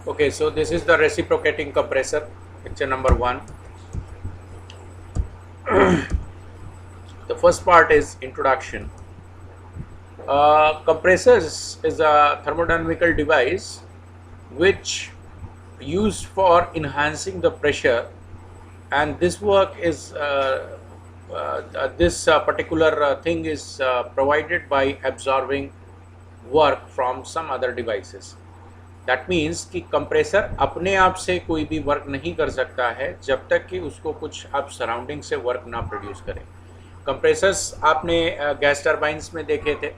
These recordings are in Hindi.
Okay, so this is the reciprocating compressor, picture number 1. The first part is introduction. Compressors is a thermodynamical device which used for enhancing the pressure, and this work is this particular thing is provided by absorbing work from some other devices. That means कि कंप्रेसर अपने आप से कोई भी वर्क नहीं कर सकता है जब तक कि उसको कुछ आप सराउंडिंग से वर्क ना प्रोड्यूस करें। कंप्रेसर्स आपने गैस टरबाइंस में देखे थे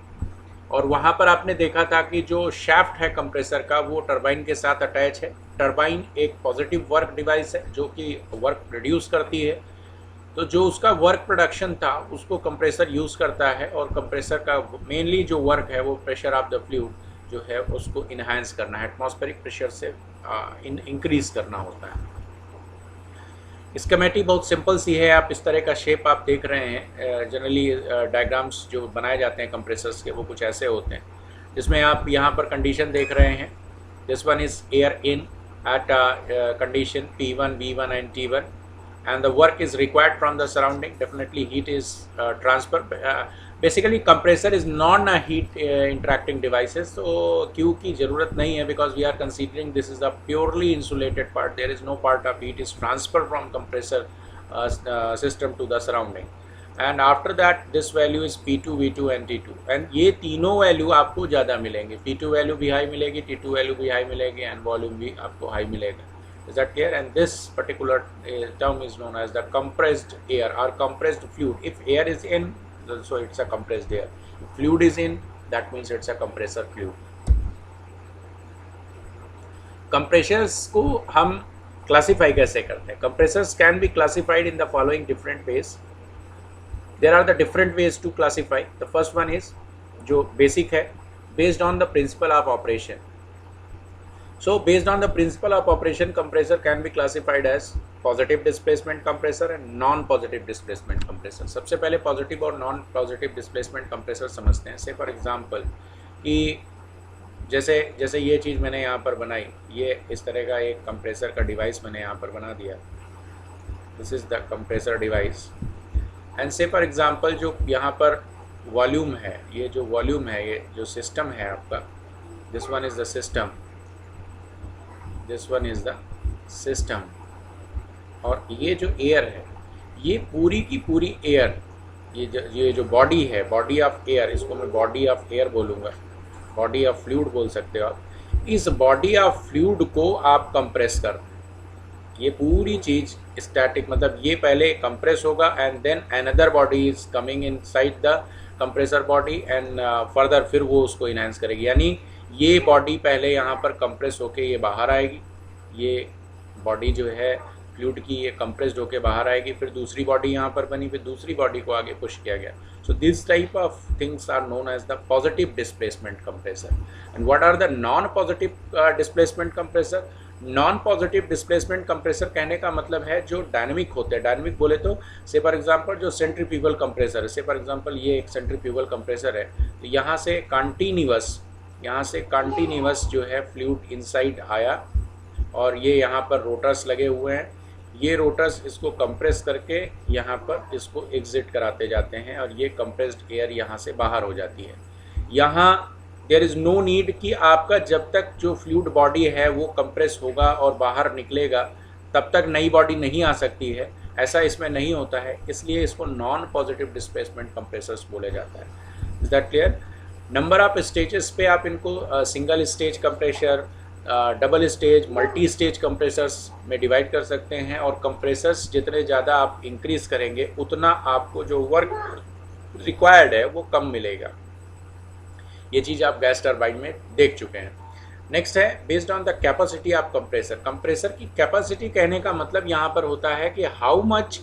और वहाँ पर आपने देखा था कि जो शैफ्ट है कंप्रेसर का वो टरबाइन के साथ अटैच है। टरबाइन एक पॉजिटिव वर्क डिवाइस है जो कि वर्क प्रोड्यूस करती है, तो जो उसका वर्क प्रोडक्शन था उसको कंप्रेसर यूज़ करता है और कंप्रेसर का मेनली जो वर्क है वो प्रेशर ऑफ द फ्लूइड जो है उसको इन्हांस करना है, एटमॉस्फेरिक प्रेशर से इंक्रीज करना होता है। स्कीमेटिक बहुत सिंपल सी है। आप इस तरह का शेप आप देख रहे हैं। जनरली डायग्राम्स जो बनाए जाते हैं कंप्रेसर्स के वो कुछ ऐसे होते हैं, जिसमें आप यहाँ पर कंडीशन देख रहे हैं। This one is air in at condition P1, V1 and T1 and the work is required from the surrounding. Definitely heat is transferred. Basically compressor is non heat interacting devices, so Q की ज़रूरत नहीं है because we are considering this is a purely insulated part. There is no part of heat is transferred from compressor system to the surrounding. And after that this value is P2, V2 and T2, and ये तीनों वैल्यू आपको ज़्यादा मिलेंगे। P2 वैल्यू भी हाई मिलेगी, T2 वैल्यू भी हाई मिलेगी एंड वॉल्यूम भी आपको हाई मिलेगा। Is that clear? And this particular term is known as the compressed air or compressed fluid. If air is in, so it's a compressed air. If fluid is in, that means it's a compressor fluid. Compressors को हम classify कैसे करते हैं? Compressors can be classified in the following different ways. There are the different ways to classify. The first one is जो basic है, based on the principle of operation. So based on the principle of operation, compressor can be classified as positive displacement compressor and non-positive displacement compressor. सबसे पहले positive और non-positive displacement compressor समझते हैं। से फॉर एग्जांपल कि जैसे ये चीज़ मैंने यहाँ पर बनाई, ये इस तरह का एक कंप्रेसर का डिवाइस मैंने यहाँ पर बना दिया। This is the compressor device and से फॉर एग्जांपल जो यहाँ पर वॉल्यूम है, ये जो वॉल्यूम है, ये जो सिस्टम है आपका, this one is the system, this one is the system, और ये जो एयर है ये पूरी की पूरी एयर, ये जो बॉडी है, बॉडी ऑफ एयर, इसको मैं बॉडी ऑफ एयर बोलूँगा, बॉडी ऑफ फ्लूइड बोल सकते हो आप। इस बॉडी ऑफ फ्लूइड को आप कंप्रेस कर, ये पूरी चीज़ स्टैटिक, मतलब ये पहले कंप्रेस होगा and then another body is coming inside the compressor body and further फिर वो उसको इनहेंस करेगी। यानी ये बॉडी पहले यहाँ पर कंप्रेस होके ये बाहर आएगी, ये बॉडी जो है फ्लूइड की ये कंप्रेस्ड होके बाहर आएगी, फिर दूसरी बॉडी यहाँ पर बनी, फिर दूसरी बॉडी को आगे पुश किया गया। So this type of things are known as the positive displacement compressor. And what are the non positive displacement compressor? Non positive displacement compressor कहने का मतलब है जो डायनेमिक होते हैं। डायनेमिक बोले तो से फॉर एग्जांपल जो सेंट्रीफ्यूगल कंप्रेसर है, से फॉर एग्जांपल ये एक सेंट्रीफ्यूगल कंप्रेसर है, तो यहाँ से कंटिन्यूअस जो है फ्लूइड इनसाइड आया और ये यहाँ पर रोटर्स लगे हुए हैं, ये रोटर्स इसको कंप्रेस करके यहाँ पर इसको एग्जिट कराते जाते हैं और ये कंप्रेस्ड एयर यहाँ से बाहर हो जाती है। यहाँ देयर इज़ नो नीड कि आपका जब तक जो फ्लूइड बॉडी है वो कंप्रेस होगा और बाहर निकलेगा तब तक नई बॉडी नहीं आ सकती है, ऐसा इसमें नहीं होता है, इसलिए इसको नॉन पॉजिटिव डिस्प्लेसमेंट कंप्रेसर्स बोले जाता है। Is that clear? Number of stages पे आप इनको single stage compressor, double stage, multi stage compressors में डिवाइड कर सकते हैं, और कंप्रेसर्स जितने ज़्यादा आप इंक्रीज करेंगे उतना आपको जो वर्क रिक्वायर्ड है वो कम मिलेगा। ये चीज़ आप गैस टरबाइन में देख चुके हैं। नेक्स्ट है based on the capacity of compressor. Compressor की कैपेसिटी कहने का मतलब यहाँ पर होता है कि हाउ मच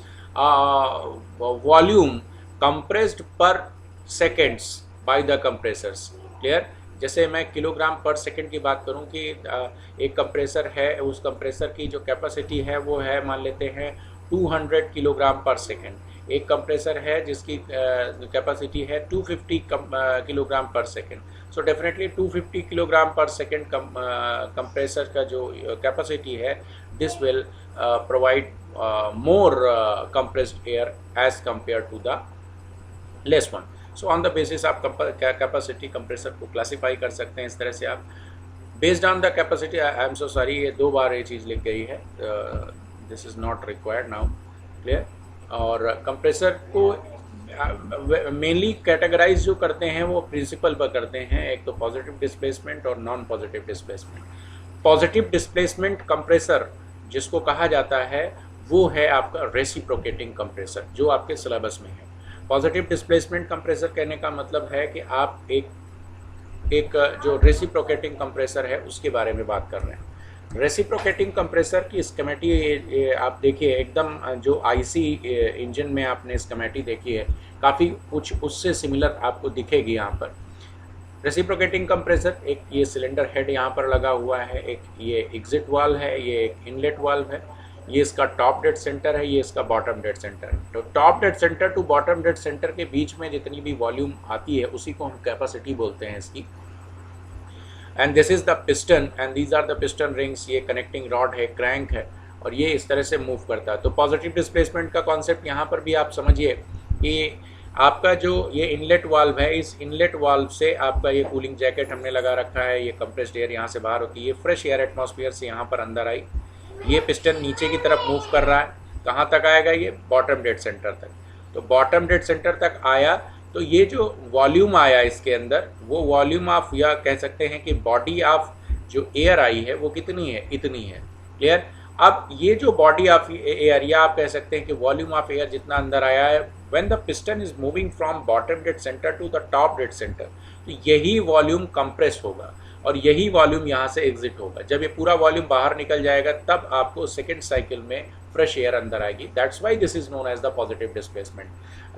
वॉल्यूम कंप्रेस्ड पर seconds by the compressors. Clear? जैसे मैं किलोग्राम पर सेकंड की बात करूं कि एक कंप्रेसर है, उस कंप्रेसर की जो कैपेसिटी है वो है, मान लेते हैं 200 किलोग्राम पर सेकंड। एक कंप्रेसर है जिसकी कैपेसिटी है 250 किलोग्राम पर second. So definitely 250 kilogram per second compressor का जो capacity है, this will provide more compressed air as compared to the less one. So on the basis आप capacity compressor को classify कर सकते हैं इस तरह से आप based on the capacity. I am so sorry, ये 2 बार ये चीज़ लिख गई है, this is not required now, clear. और कंप्रेसर को मेनली कैटेगराइज जो करते हैं वो प्रिंसिपल पर करते हैं, एक तो पॉजिटिव डिस्प्लेसमेंट और non positive displacement. Positive displacement compressor जिसको कहा जाता है वो है आपका रेसिप्रोकेटिंग कंप्रेसर, जो आपके सिलेबस में है. पॉजिटिव डिस्प्लेसमेंट कंप्रेसर कहने का मतलब है कि आप एक जो रेसिप्रोकेटिंग कंप्रेसर है उसके बारे में बात कर रहे हैं. रेसिप्रोकेटिंग कंप्रेसर की स्कीमेटिक आप देखिए, एकदम जो आईसी इंजन में आपने स्कीमेटिक देखी है, काफ़ी कुछ उससे सिमिलर आपको दिखेगी यहाँ पर. रेसिप्रोकेटिंग कंप्रेसर, एक ये सिलेंडर हेड यहाँ पर लगा हुआ है, एक ये एग्जिट वाल्व है, ये एक इनलेट वाल्व है, ये इसका टॉप डेड सेंटर है, ये इसका बॉटम डेड सेंटर है. तो top dead centre to bottom dead centre के बीच में जितनी भी वॉल्यूम आती है उसी को हम कैपेसिटी बोलते हैं इसकी. And this is the piston and these are the piston rings. ये कनेक्टिंग रॉड है, क्रैंक है, और ये इस तरह से मूव करता है. तो पॉजिटिव डिस्प्लेसमेंट का कॉन्सेप्ट यहाँ पर भी आप समझिए कि आपका जो ये इनलेट वाल्व है, इस इनलेट वाल्व से आपका ये कूलिंग जैकेट हमने लगा रखा है, ये कंप्रेस्ड एयर यहाँ से बाहर होती है, ये फ्रेश एयर एटमॉस्फेयर से यहाँ पर अंदर आई, ये पिस्टन नीचे की तरफ मूव कर रहा है. कहाँ तक आएगा? ये बॉटम डेड सेंटर तक. तो बॉटम डेड सेंटर तक आया तो ये जो वॉल्यूम आया इसके अंदर, वो वॉल्यूम ऑफ, या कह सकते हैं कि बॉडी ऑफ जो एयर आई है वो कितनी है? इतनी है. क्लियर. अब ये जो बॉडी ऑफ एयर, या आप कह सकते हैं कि वॉल्यूम ऑफ एयर जितना अंदर आया है, when the piston is moving from bottom dead centre to the top dead centre, तो यही वॉल्यूम कंप्रेस होगा और यही वॉल्यूम यहाँ से एग्जिट होगा. जब ये पूरा वॉल्यूम बाहर निकल जाएगा तब आपको सेकेंड साइकिल में फ्रेश एयर अंदर आएगी. That's why this is known as the positive displacement.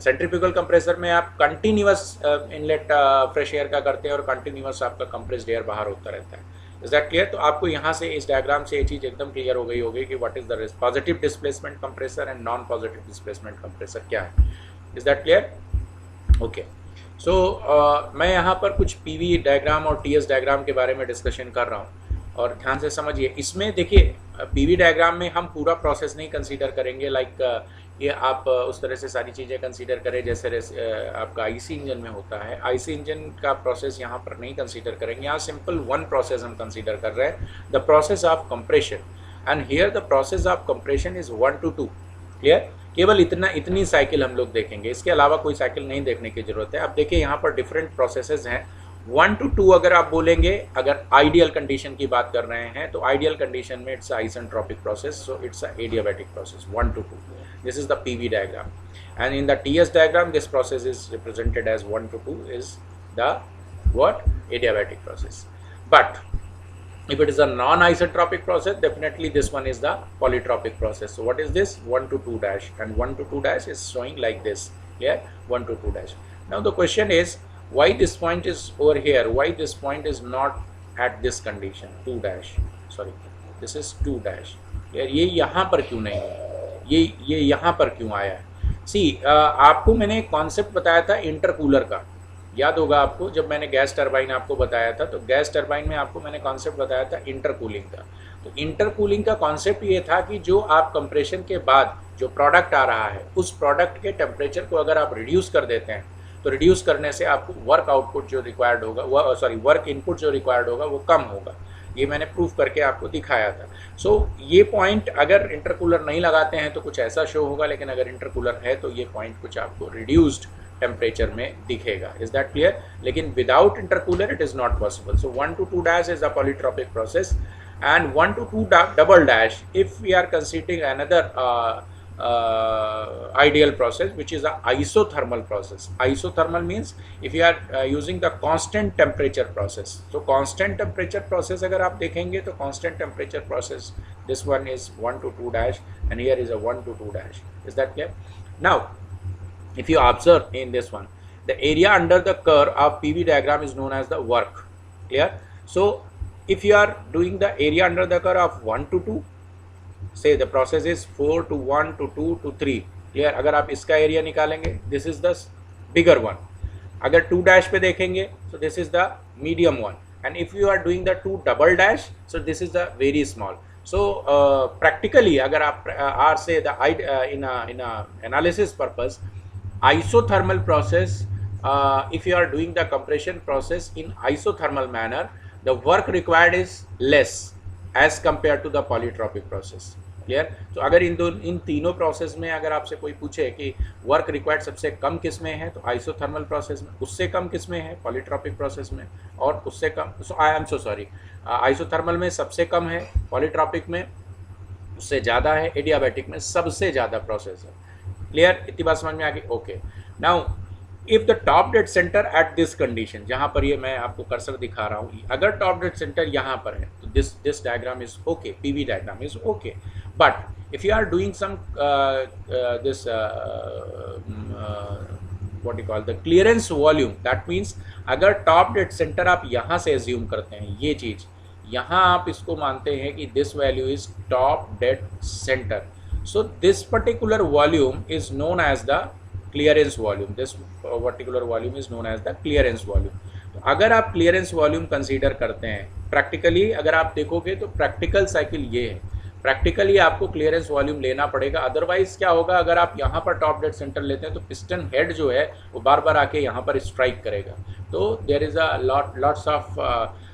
Centrifugal compressor में आप कंटिन्यूअस इनलेट फ्रेश एयर का करते हैं और कंटिन्यूअस आपका कंप्रेस्ड एयर बाहर होता रहता है. Is that clear? तो आपको यहाँ से इस डायग्राम से ये चीज़ एकदम क्लियर हो गई होगी कि what is the positive displacement compressor and non positive displacement compressor क्या है. Is that clear? ओके. सो मैं यहाँ पर कुछ पीवी डायग्राम और टीएस डायग्राम के बारे में डिस्कशन कर रहा हूँ और ध्यान से समझिए. इसमें देखिए, पीवी डायग्राम में हम पूरा प्रोसेस नहीं कंसीडर करेंगे, लाइक ये आप उस तरह से सारी चीज़ें कंसीडर करें जैसे आपका आईसी इंजन में होता है. आईसी इंजन का प्रोसेस यहाँ पर नहीं कंसीडर करेंगे. यहाँ सिंपल वन प्रोसेस हम कंसीडर कर रहे हैं, the process of compression. And here the process of compression is 1 to 2. Clear. केवल इतनी साइकिल हम लोग देखेंगे, इसके अलावा कोई साइकिल नहीं देखने की जरूरत है. अब देखिए यहाँ पर डिफरेंट प्रोसेसेस हैं. 1 to 2 अगर आप बोलेंगे, अगर आइडियल कंडीशन की बात कर रहे हैं तो आइडियल कंडीशन में it's isentropic process, so it's adiabatic process. 1 to 2. This is the PV diagram, and in the TS diagram this process is represented as 1 to 2 is the what? Adiabatic process. But if it is a non-isentropic process, definitely this one is the polytropic process. So what is this? 1 to 2 dash, and 1 to 2 dash is showing like this. Yeah, 1 to 2 dash. Now the question is, why this point is over here? Why this point is not at this condition? 2 dash. Sorry, this is 2 dash. यार ये यहाँ पर क्यों नहीं है? ये यहाँ पर क्यों आया है? सी, आपको मैंने एक कॉन्सेप्ट बताया था इंटरकूलर का, याद होगा आपको. जब मैंने गैस टरबाइन आपको बताया था तो गैस टरबाइन में आपको मैंने कॉन्सेप्ट बताया था इंटरकूलिंग का. तो इंटरकूलिंग का कॉन्सेप्ट ये था कि जो आप कंप्रेशन के बाद जो प्रोडक्ट आ रहा है उस प्रोडक्ट के टेम्परेचर को अगर आप रिड्यूस कर देते हैं तो रिड्यूस करने से आपको वर्क आउटपुट जो रिक्वायर्ड होगा, वर्क इनपुट जो रिक्वायर्ड होगा वो कम होगा. ये मैंने प्रूफ करके आपको दिखाया था. सो ये पॉइंट अगर इंटरकूलर नहीं लगाते हैं तो कुछ ऐसा शो होगा, लेकिन अगर इंटरकूलर है तो ये पॉइंट कुछ आपको रिड्यूस्ड टेम्परेचर में दिखेगा. Is that clear? लेकिन without intercooler it is not possible. So 1 to 2 dash is a polytropic process, and 1 to 2 double dash if we are considering another ideal process, which is a isothermal process. Isothermal means if you are using the constant temperature process. So constant temperature process अगर आप देखेंगे तो constant temperature process, this one is 1 to 2 dash, and here is a 1 to 2 dash. Is that clear? Now if you observe in this one, the area under the curve of PV diagram is known as the work. Clear? So if you are doing the area under the curve of 1 to 2, say the process is 4 to 1 to 2 to 3. Clear? अगर आप इसका एरिया निकालेंगे, this is the bigger one. अगर 2 डैश पे देखेंगे तो this is the medium one, and if you are doing the 2 double dash, so this is the very small. So practically agar aap are say the in a analysis purpose, isothermal process, if you are doing the compression process in isothermal manner, the work required is less as compared to the polytropic process. Clear? तो अगर इन तीनों प्रोसेस में अगर आपसे कोई पूछे कि वर्क रिक्वायर्ड सबसे कम किस में है, तो आइसोथर्मल प्रोसेस में, उससे कम किस में है पॉलीट्रॉपिक प्रोसेस में, और उससे कम, I am so sorry, isothermal में सबसे कम है, पॉलीट्रॉपिक में उससे ज़्यादा है, एडियाबैटिक में सबसे ज़्यादा प्रोसेस है. क्लियर? इतनी बात समझ में आ गई? Okay. Now if the top dead centre at this condition, जहाँ पर ये मैं आपको कर्सर दिखा रहा हूँ, अगर टॉप डेड सेंटर यहाँ पर है तो this diagram is okay, PV diagram is okay. But if you are doing some this what you call the clearance volume, that means अगर टॉप डेड सेंटर आप यहाँ से एज्यूम करते हैं, ये चीज़ यहाँ आप इसको मानते हैं कि this value is top dead centre, so this particular volume is known as the clearance volume. This particular volume is known as the clearance volume. तो अगर आप क्लियरेंस वॉल्यूम कंसीडर करते हैं, प्रैक्टिकली अगर आप देखोगे तो प्रैक्टिकल साइकिल ये है, प्रैक्टिकली आपको क्लियरेंस वॉल्यूम लेना पड़ेगा. अदरवाइज क्या होगा, अगर आप यहाँ पर टॉप डेड सेंटर लेते हैं तो पिस्टन हेड जो है वो बार बार आके यहाँ पर स्ट्राइक करेगा. तो there is a lots of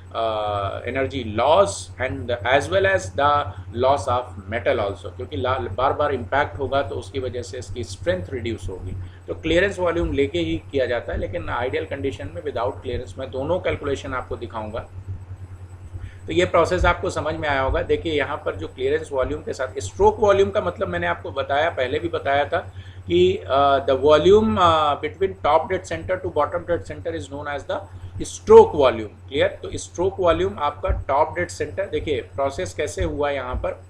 energy loss and as well as the loss of metal also, क्योंकि बार बार इम्पैक्ट होगा तो उसकी वजह से इसकी स्ट्रेंथ रिड्यूस होगी. तो क्लियरेंस वॉल्यूम लेके ही किया जाता है, लेकिन आइडियल कंडीशन में विदाउट क्लियरेंस, मैं दोनों कैलकुलेशन आपको दिखाऊंगा. तो ये प्रोसेस आपको समझ में आया होगा. देखिए यहाँ पर जो क्लियरेंस वॉल्यूम के साथ स्ट्रोक वॉल्यूम का मतलब मैंने आपको बताया, पहले भी बताया था कि the volume between top dead centre to bottom dead centre is known as the stroke volume. Clear? तो स्ट्रोक वॉल्यूम आपका टॉप डेड सेंटर, देखिए प्रोसेस कैसे हुआ यहाँ पर,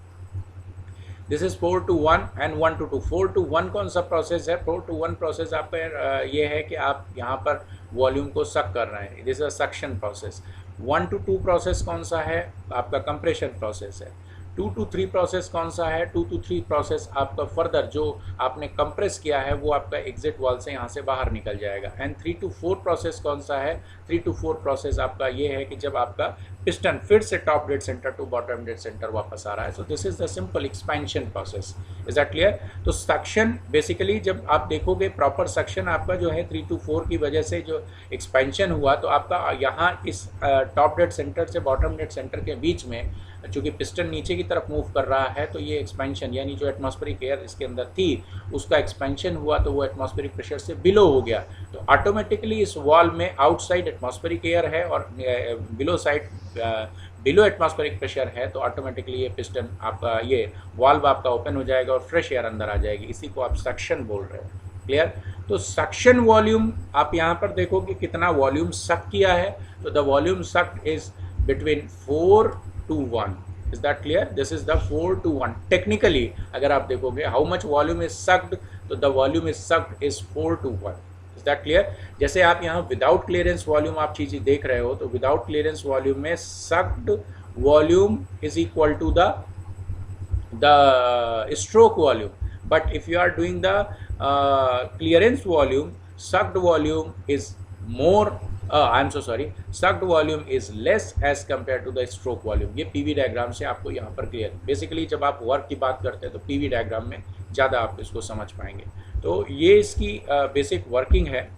this is 4 to 1 and 1 to 2. 4 to 1 कौन सा प्रोसेस है? 4 to 1 प्रोसेस आपका ये है कि आप यहाँ पर वॉल्यूम को सक कर रहे हैं, this is a suction process. 1 to 2 process कौन सा है? आपका कंप्रेशन प्रोसेस है. 2 to 3 प्रोसेस कौन सा है? 2 to 3 प्रोसेस आपका फर्दर जो आपने कंप्रेस किया है वो आपका एग्जिट वॉल से यहाँ से बाहर निकल जाएगा. एंड 3 to 4 प्रोसेस कौन सा है? 3 to 4 प्रोसेस आपका ये है कि जब आपका पिस्टन फिर से top dead centre to bottom dead centre वापस आ रहा है. So this is the simple expansion process. Is that clear? तो सक्शन बेसिकली जब आप देखोगे प्रॉपर सक्शन आपका जो है 3 to 4 की वजह से जो एक्सपेंशन हुआ, तो आपका यहाँ इस टॉप डेड सेंटर से बॉटम डेड सेंटर के बीच में चूँकि पिस्टन नीचे की तरफ मूव कर रहा है, तो ये एक्सपेंशन यानी जो एटमॉस्फेरिक एयर इसके अंदर थी उसका एक्सपेंशन हुआ, तो वो एटमॉस्फेरिक प्रेशर से बिलो हो गया. तो ऑटोमेटिकली इस वॉल में आउटसाइड एटमॉस्फेरिक एयर है और below side below atmospheric pressure है, तो ऑटोमेटिकली ये पिस्टन आपका ये वाल्व आपका ओपन हो जाएगा और फ्रेश एयर अंदर आ जाएगी. इसी को आप सक्शन बोल रहे हो. क्लियर? तो सक्शन वॉल्यूम आप यहाँ पर देखोगे कितना वॉल्यूम सक किया है. तो the volume sucked is between 4 to 1. Is that clear? This is the 4 to 1. Technically, अगर आप देखोगे how much volume is sucked, तो the volume is sucked is 4 to 1. Is that clear? जैसे आप यहाँ without clearance volume आप चीज़ें देख रहे हो, तो without clearance volume में sucked volume is equal to the stroke volume. But if you are doing the clearance volume, sucked volume is more. I am so sorry. Sucked volume is less as compared to the stroke volume. ये PV डायग्राम से आपको यहाँ पर क्लियर. बेसिकली जब आप वर्क की बात करते हैं तो PV डायग्राम में ज़्यादा आप इसको समझ पाएंगे. तो ये इसकी बेसिक वर्किंग है.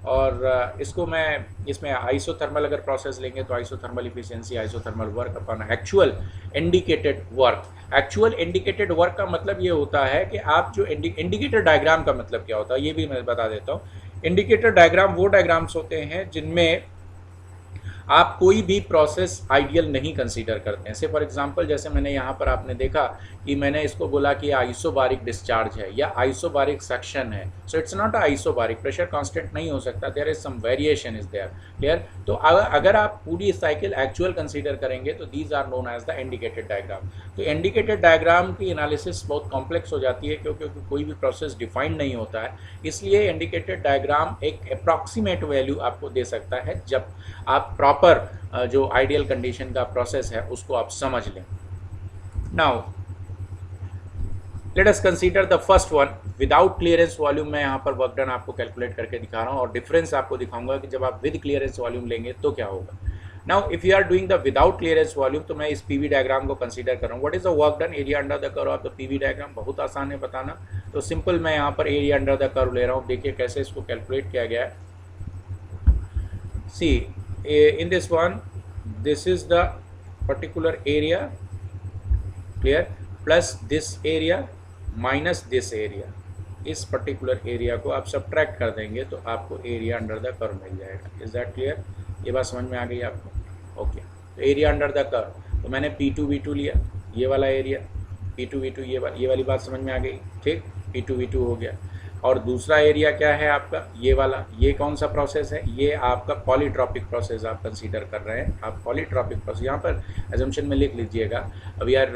और इसको मैं इसमें आइसोथर्मल अगर प्रोसेस लेंगे तो आइसोथर्मल इफिशिएंसी, आइसोथर्मल वर्क अपन actual indicated work. Actual indicated work का मतलब ये होता है कि आप जो इंडिकेटर डायग्राम का मतलब क्या होता है ये भी मैं बता देता हूँ. इंडिकेटर डायग्राम वो डायग्राम्स होते हैं जिनमें आप कोई भी प्रोसेस आइडियल नहीं कंसीडर करते हैं. से फॉर एग्जांपल जैसे मैंने यहाँ पर आपने देखा कि मैंने इसको बोला कि आइसोबारिक डिस्चार्ज है या आइसोबारिक सक्शन है. So it's not isobaric, pressure constant नहीं हो सकता, there is some variation is there. Clear? तो अगर आप पूरी साइकिल एक्चुअल कंसीडर करेंगे तो these are known as the indicated diagram. तो इंडिकेटेड डायग्राम की एनालिसिस बहुत कॉम्प्लेक्स हो जाती है क्योंकि कोई भी प्रोसेस डिफाइंड नहीं होता है. इसलिए इंडिकेटेड डायग्राम एक अप्रॉक्सीमेट वैल्यू आपको दे सकता है जब आप प्रॉपर जो आइडियल कंडीशन का प्रोसेस है उसको आप समझ लें. Now let us consider the first one without clearance volume. मैं यहाँ पर वर्क डन आपको कैलकुलेट करके दिखा रहा हूँ और डिफरेंस आपको दिखाऊंगा कि जब आप विद क्लियरेंस वॉल्यूम लेंगे तो क्या होगा। Now if you are doing the without clearance volume, तो मैं इस पीवी डायग्राम को कंसीडर कर रहा हूँ। What is the work done area under the curve of the PV diagram? बहुत आसान है बताना। तो सिंपल मैं यहाँ पर एरिया अंडर द कर्व ले रहा हूँ। देखिए कैसे इसको कैलकुलेट किया गया है। See in this one, this is the particular area, clear, plus this area minus this area. इस पर्टिकुलर एरिया को आप सब्ट्रैक्ट कर देंगे तो आपको एरिया अंडर द कर्व मिल जाएगा। Is that clear? ये बात समझ में आ गई आपको? ओके, तो एरिया अंडर द कर्व, तो मैंने P2 V2 लिया, ये वाला एरिया P2 V2, ये वाली बात समझ में आ गई, ठीक। P2 V2 हो गया। और दूसरा एरिया क्या है आपका? ये वाला। ये कौन सा प्रोसेस है? ये आपका पॉलीट्रॉपिक प्रोसेस आप कंसीडर कर रहे हैं। आप पॉलीट्रॉपिक प्रोसेस यहाँ पर एजम्पशन में लिख लीजिएगा। We are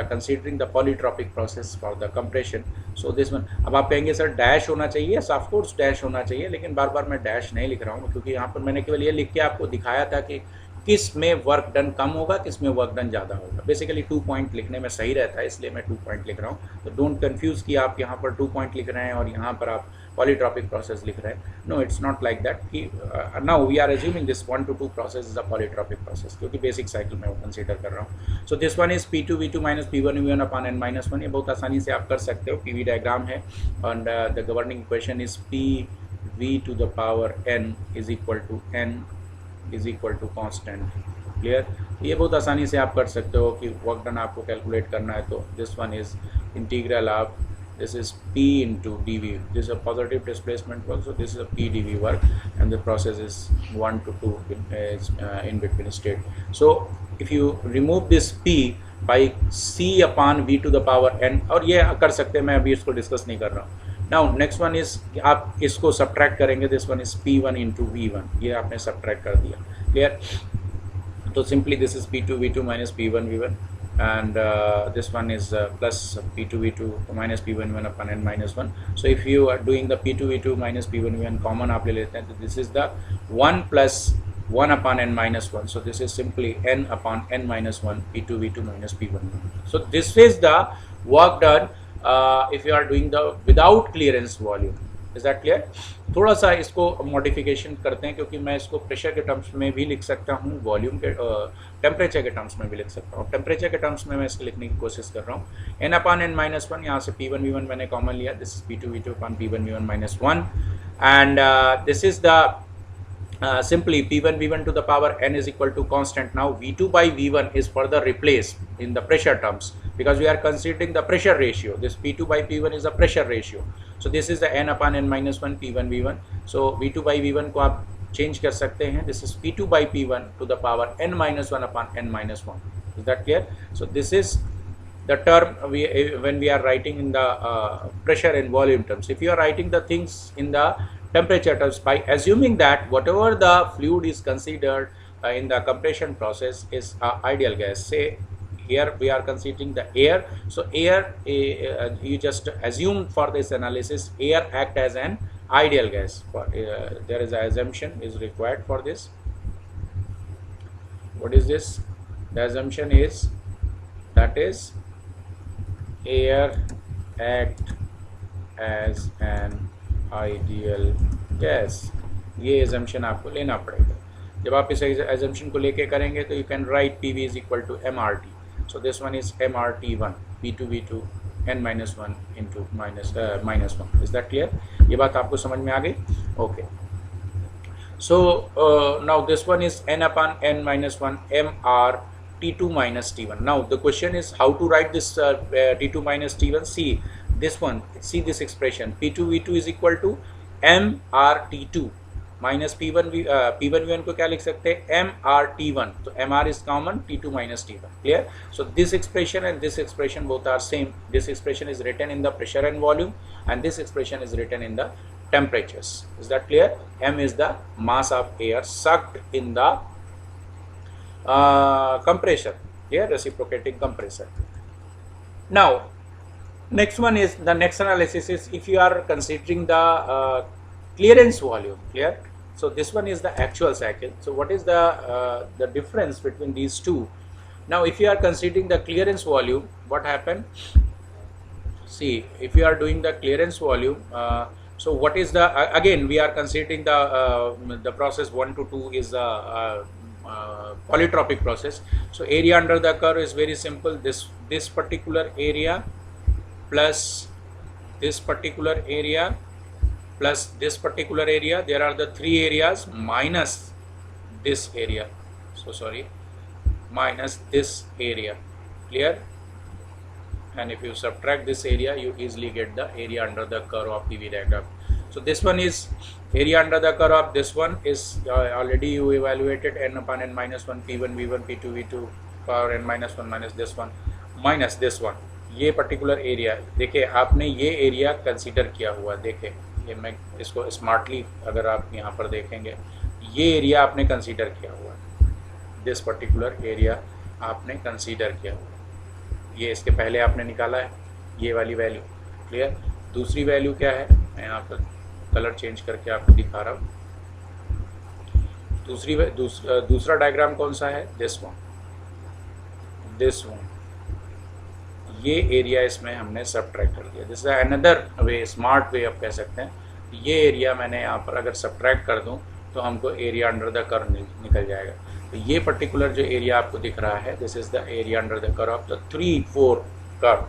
considering the polytropic process for the compression. So this one. अब आप कहेंगे सर डैश होना चाहिए, ऑफ कोर्स डैश होना चाहिए, लेकिन बार बार मैं डैश नहीं लिख रहा हूँ क्योंकि यहाँ पर मैंने केवल ये लिख के आपको दिखाया था कि किस में वर्क डन कम होगा, किस में वर्क डन ज़्यादा होगा। बेसिकली 2 पॉइंट लिखने में सही रहता है, इसलिए मैं 2 पॉइंट लिख रहा हूँ। तो डोंट कंफ्यूज कि आप यहाँ पर 2 पॉइंट लिख रहे हैं और यहाँ पर आप पॉलीट्रॉपिक प्रोसेस लिख रहे हैं। No, it's not like that कि now we are assuming this 1 to 2 process is a polytropic process, क्योंकि बेसिक साइकिल में वो कंसीडर कर रहा हूँ। So this one is P2 V2 minus P1 V1 upon n minus 1। ये बहुत आसानी से आप कर सकते हो, पीवी डायग्राम है। And the governing equation is PV to the power n is equal to constant, clear. ये बहुत आसानी से आप कर सकते हो कि वर्क डन आपको कैलकुलेट करना है। तो this one is integral of, this is P into dV. This is a positive displacement work, so this is a P dV work, and the process is 1 to 2 in between state. So if you remove this P by C upon V to the power n, और ये कर सकते हैं, मैं अभी इसको डिस्कस नहीं कर रहा हूँ। Now next one is आप इसको सब्ट्रैक्ट करेंगे, this one is P1 into V1, ये आपने सब्ट्रैक्ट कर दिया, क्लियर। तो simply this is P2 V2 minus P1 V1 and this one is plus P2 V2 minus P1 V1 upon n minus 1. So if you are doing the P2 V2 minus P1 V1 common आप ले लेते हैं, तो this is the 1 plus 1 upon n minus 1. So this is simply n upon n minus 1 P2 V2 minus P1 V1. So this is the work done if you are doing the without clearance volume. Is that clear? थोड़ा सा इसको मॉडिफिकेशन करते हैं, क्योंकि मैं इसको प्रेशर के टर्म्स में भी लिख सकता हूँ, वॉल्यूम के टेम्परेचर के टर्म्स में भी लिख सकता हूँ। टेम्परेचर के टर्म्स में मैं इसको लिखने की कोशिश कर रहा हूँ। n अपॉन n माइनस 1, यहाँ से P1 V1 मैंने कॉमन लिया, this is P2 V2 upon P1 V1 minus 1 and this is the simply P1 V1 to the power n is equal to constant. Now V2 by V1 is further replaced in the pressure terms because we are considering the pressure ratio. This P2 by P1 is a pressure ratio. So this is the n upon n minus 1 P1 V1. So V2 by V1 को आप change कर सकते हैं. This is P2 by P1 to the power n minus 1 upon n minus 1. Is that clear? So this is the term when we are writing in the pressure and volume terms. If you are writing the things in the temperature terms, by assuming that whatever the fluid is considered in the compression process is ideal gas. Say here we are considering the air, so air you just assume for this analysis air act as an ideal gas. There is an assumption is required for this. What is this? The assumption is that is air act as an ideal gas. ये एजम्पशन आपको लेना पड़ेगा। जब आप इस एजम्पशन को लेके करेंगे तो you can write PV is equal to MRT. So this one is MRT1 P2 V2 n minus 1 into minus 1. Is that clear? ये बात आपको समझ में आ गई? Okay, so now this one is n upon n minus 1 MR T2 minus T1. Now the question is how to write this T2 minus T1. See this one, see this expression, P2 V2 is equal to MRT2 minus P1 V1 को क्या लिख सकते हैं? MRT1. तो MR is common, T2 minus T1. Clear? So this expression and this expression both are same. This expression is written in the pressure and volume, and this expression is written in the temperatures. Is that clear? M is the mass of air sucked in the compressor. Here reciprocating compressor. Now next one is the next analysis is if you are considering the clearance volume. Clear? So this one is the actual cycle. So what is the difference between these two? Now if you are considering the clearance volume, what happened? see if you are doing the clearance volume, so what is the again we are considering the process 1 to 2 is the polytropic process. So area under the curve is very simple, this particular area plus this particular area plus this particular area, there are the three areas minus this area, so sorry, minus this area, clear? And if you subtract this area, you easily get the area under the curve of PV diagram. So this one is area under the curve of this one is already you evaluated n upon n minus 1 p1 v1 p2 v2 power n minus 1 minus this one ये पर्टिकुलर एरिया देखिए, आपने ये एरिया कंसीडर किया हुआ, देखिए ये मैं इसको स्मार्टली अगर आप यहाँ पर देखेंगे, ये एरिया आपने कंसीडर किया हुआ, दिस पर्टिकुलर एरिया आपने कंसीडर किया हुआ, ये इसके पहले आपने निकाला है ये वाली वैल्यू, क्लियर? दूसरी वैल्यू क्या है, मैं यहाँ पर कलर चेंज करके आपको दिखा रहा हूँ। दूसरा डायग्राम कौन सा है, दिस वन, ये एरिया इसमें हमने सबट्रैक्ट कर दिया, this is another way, smart way आप कह सकते हैं। ये एरिया मैंने यहाँ पर अगर सबट्रैक्ट कर दूँ तो हमको एरिया अंडर द कर्व निकल जाएगा। तो ये पर्टिकुलर जो एरिया आपको दिख रहा है, this is the area under the curve of the 3-4 curve,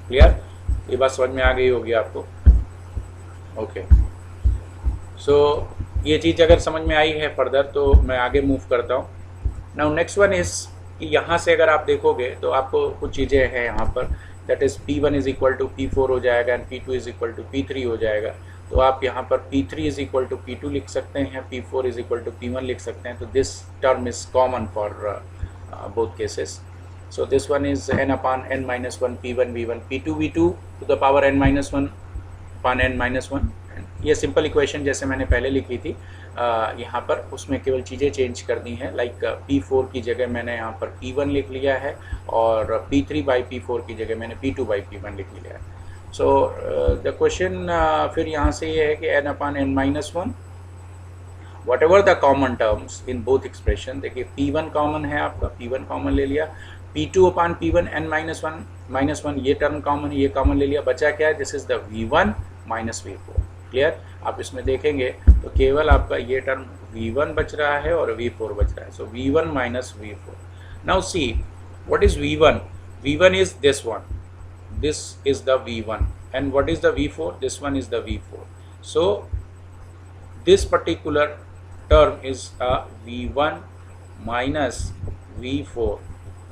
clear? ये बात समझ में आ गई होगी आपको, ओके। सो ये चीज़ अगर समझ में आई है फर्दर तो मैं आगे मूव करता हूँ। नाउ नेक्स्ट वन इज कि यहाँ से अगर आप देखोगे तो आपको कुछ चीज़ें हैं यहाँ पर, that is P1 is equal to P4 हो जाएगा and P2 is equal to P3 हो जाएगा। तो आप यहाँ पर P3 is equal to P2 लिख सकते हैं, P4 is equal to P1 लिख सकते हैं। तो this term is common for both cases. So this one is n upon n minus 1 P1 V1 P2 V2 to the power n minus 1 upon n minus 1। ये सिंपल इक्वेशन जैसे मैंने पहले लिखी थी यहाँ पर, उसमें केवल चीज़ें चेंज कर दी हैं, लाइक P4 की जगह मैंने यहाँ पर P1 लिख लिया है और P3 बाई P4 की जगह मैंने P2 बाई P1 लिख लिया है। सो द क्वेश्चन फिर यहाँ से ये है कि n upon n minus 1 what ever the common terms in both expression, देखिए P1 कॉमन है आपका, P1 कॉमन ले लिया, P2 upon P1 n minus 1 ये टर्म कॉमन, ये कॉमन ले लिया, बचा क्या है, this is the V1 minus V4, clear? आप इसमें देखेंगे तो केवल आपका ये टर्म V1 बच रहा है और V4 बच रहा है। सो V1 minus V4। Now see what is V1? V1 is this one, this is the V1 and what is the V4? This one is the V4. So this particular term is a V1 minus V4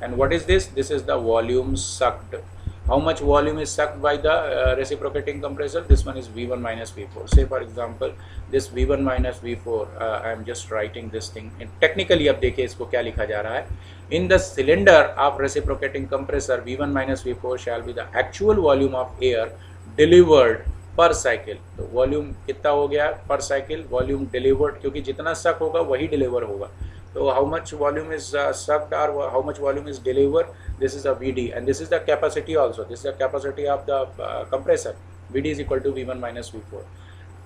and what is this? This is the volume sucked. How much volume is sucked by the reciprocating compressor? This one is V1 minus V4. Say for example this V1 minus V4, I am just writing this thing technically। अब देखिए इसको क्या लिखा जा रहा है, in the cylinder of reciprocating compressor V1 minus V4 shall be the actual volume of air delivered per cycle। तो वॉल्यूम कितना हो गया पर साइकिल, वॉल्यूम डिलीवर्ड, क्योंकि जितना सक होगा वही डिलीवर होगा। तो how much volume is sucked or how much volume is delivered, this is a VD and this is the capacity also, this is the capacity of the compressor, VD is equal to V1 minus V4।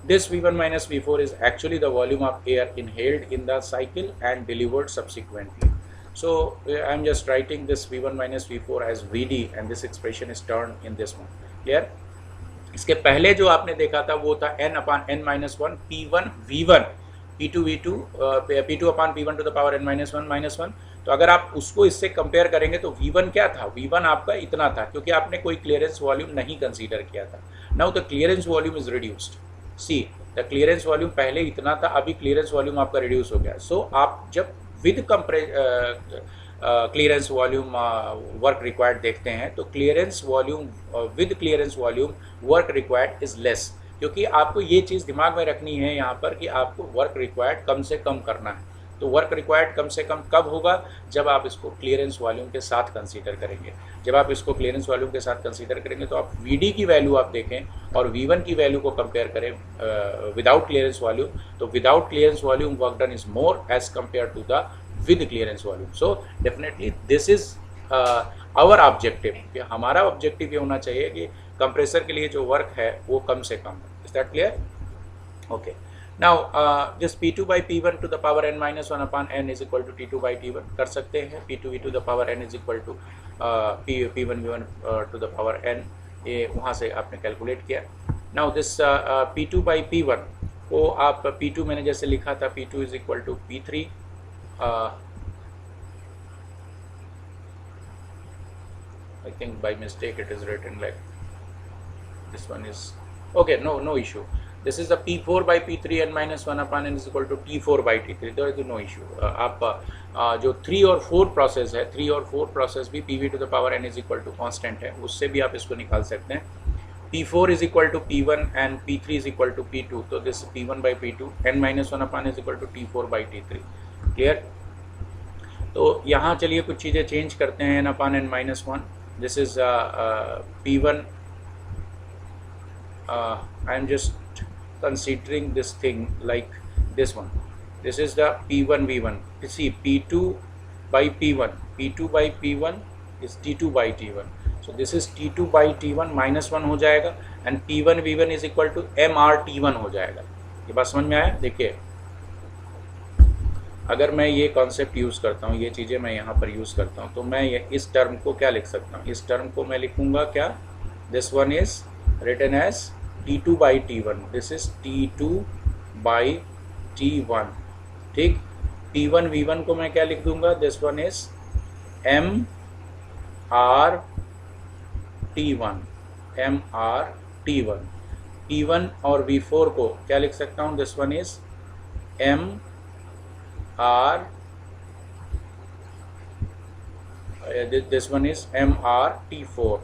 This V1 minus V4 is actually the volume of air inhaled in the cycle and delivered subsequently। So I am just writing this V1 minus V4 as VD and this expression is turned in this one, clear? इसके पहले जो आपने देखा था वो था n upon n minus 1 P1 V1 P2 V2 P2 upon P1 to the power n minus 1। तो अगर आप उसको इससे कंपेयर करेंगे तो V1 क्या था, V1 आपका इतना था क्योंकि आपने कोई क्लियरेंस वॉल्यूम नहीं कंसीडर किया था। Now the clearance volume is reduced, see the clearance volume पहले इतना था, अभी क्लियरेंस वॉल्यूम आपका रिड्यूस हो गया। सो आप जब with clearance volume work required देखते हैं तो clearance volume with clearance volume work required is less, क्योंकि आपको ये चीज़ दिमाग में रखनी है यहाँ पर कि आपको वर्क रिक्वायर्ड कम से कम करना है। तो वर्क रिक्वायर्ड कम से कम कब होगा, जब आप इसको क्लियरेंस वॉल्यूम के साथ कंसीडर करेंगे। जब आप इसको क्लियरेंस वॉल्यूम के साथ कंसीडर करेंगे तो आप VD की वैल्यू आप देखें और V1 की वैल्यू को कंपेयर करें विदाउट क्लियरेंस वॉल्यूम, तो without clearance volume work done is more as compare to the with clearance volume. So definitely this is our objective, कि हमारा ऑब्जेक्टिव ये होना चाहिए कि कंप्रेसर के लिए जो वर्क है वो कम से कम है। Is that clear? Okay. Now this P2 by P1 to the power n minus 1 upon n is equal to T2 by T1 कर सकते हैं। P2 V to the power n is equal to P1 V1 to the power n ये वहाँ से आपने कैलकुलेट किया। Now this P2 by P1 को आप P2 मैंने जैसे लिखा था P2 is equal to P3 I think by mistake it is written like this one is okay, no issue. This is the P4 by P3 n minus 1 upon n is equal to T4 by T3, there is no issue. आप जो 3 और 4 प्रोसेस है, 3 और 4 प्रोसेस भी PV to the power n is equal to constant है, उससे भी आप इसको निकाल सकते हैं। P4 is equal to P1 and P3 is equal to P2, तो this P1 by P2 n minus 1 upon is equal to T4 by T3, clear. तो यहाँ चलिए कुछ चीज़ें चेंज करते हैं, n upon n minus 1, this is P1, I am just considering this thing like this one, this is the P1 V1, see P2 by P1, P2 by P1 is T2 by T1, so this is T2 by T1 minus 1 हो जाएगा and P1 V1 is equal to MR T1 हो जाएगा। ये बात समझ में आया? देखिए अगर मैं ये कॉन्सेप्ट यूज़ करता हूँ, ये चीज़ें मैं यहाँ पर यूज़ करता हूँ, तो मैं ये इस टर्म को क्या लिख सकता हूँ, इस टर्म को मैं लिखूँगा क्या, this one is written as T2 by T1, this is T2 by T1, ठीक। P1 V1 को मैं क्या लिख दूंगा, this one is MR T1, MR T1। P1 और V4 को क्या लिख सकता हूँ, this one is MR, this one is MR T4,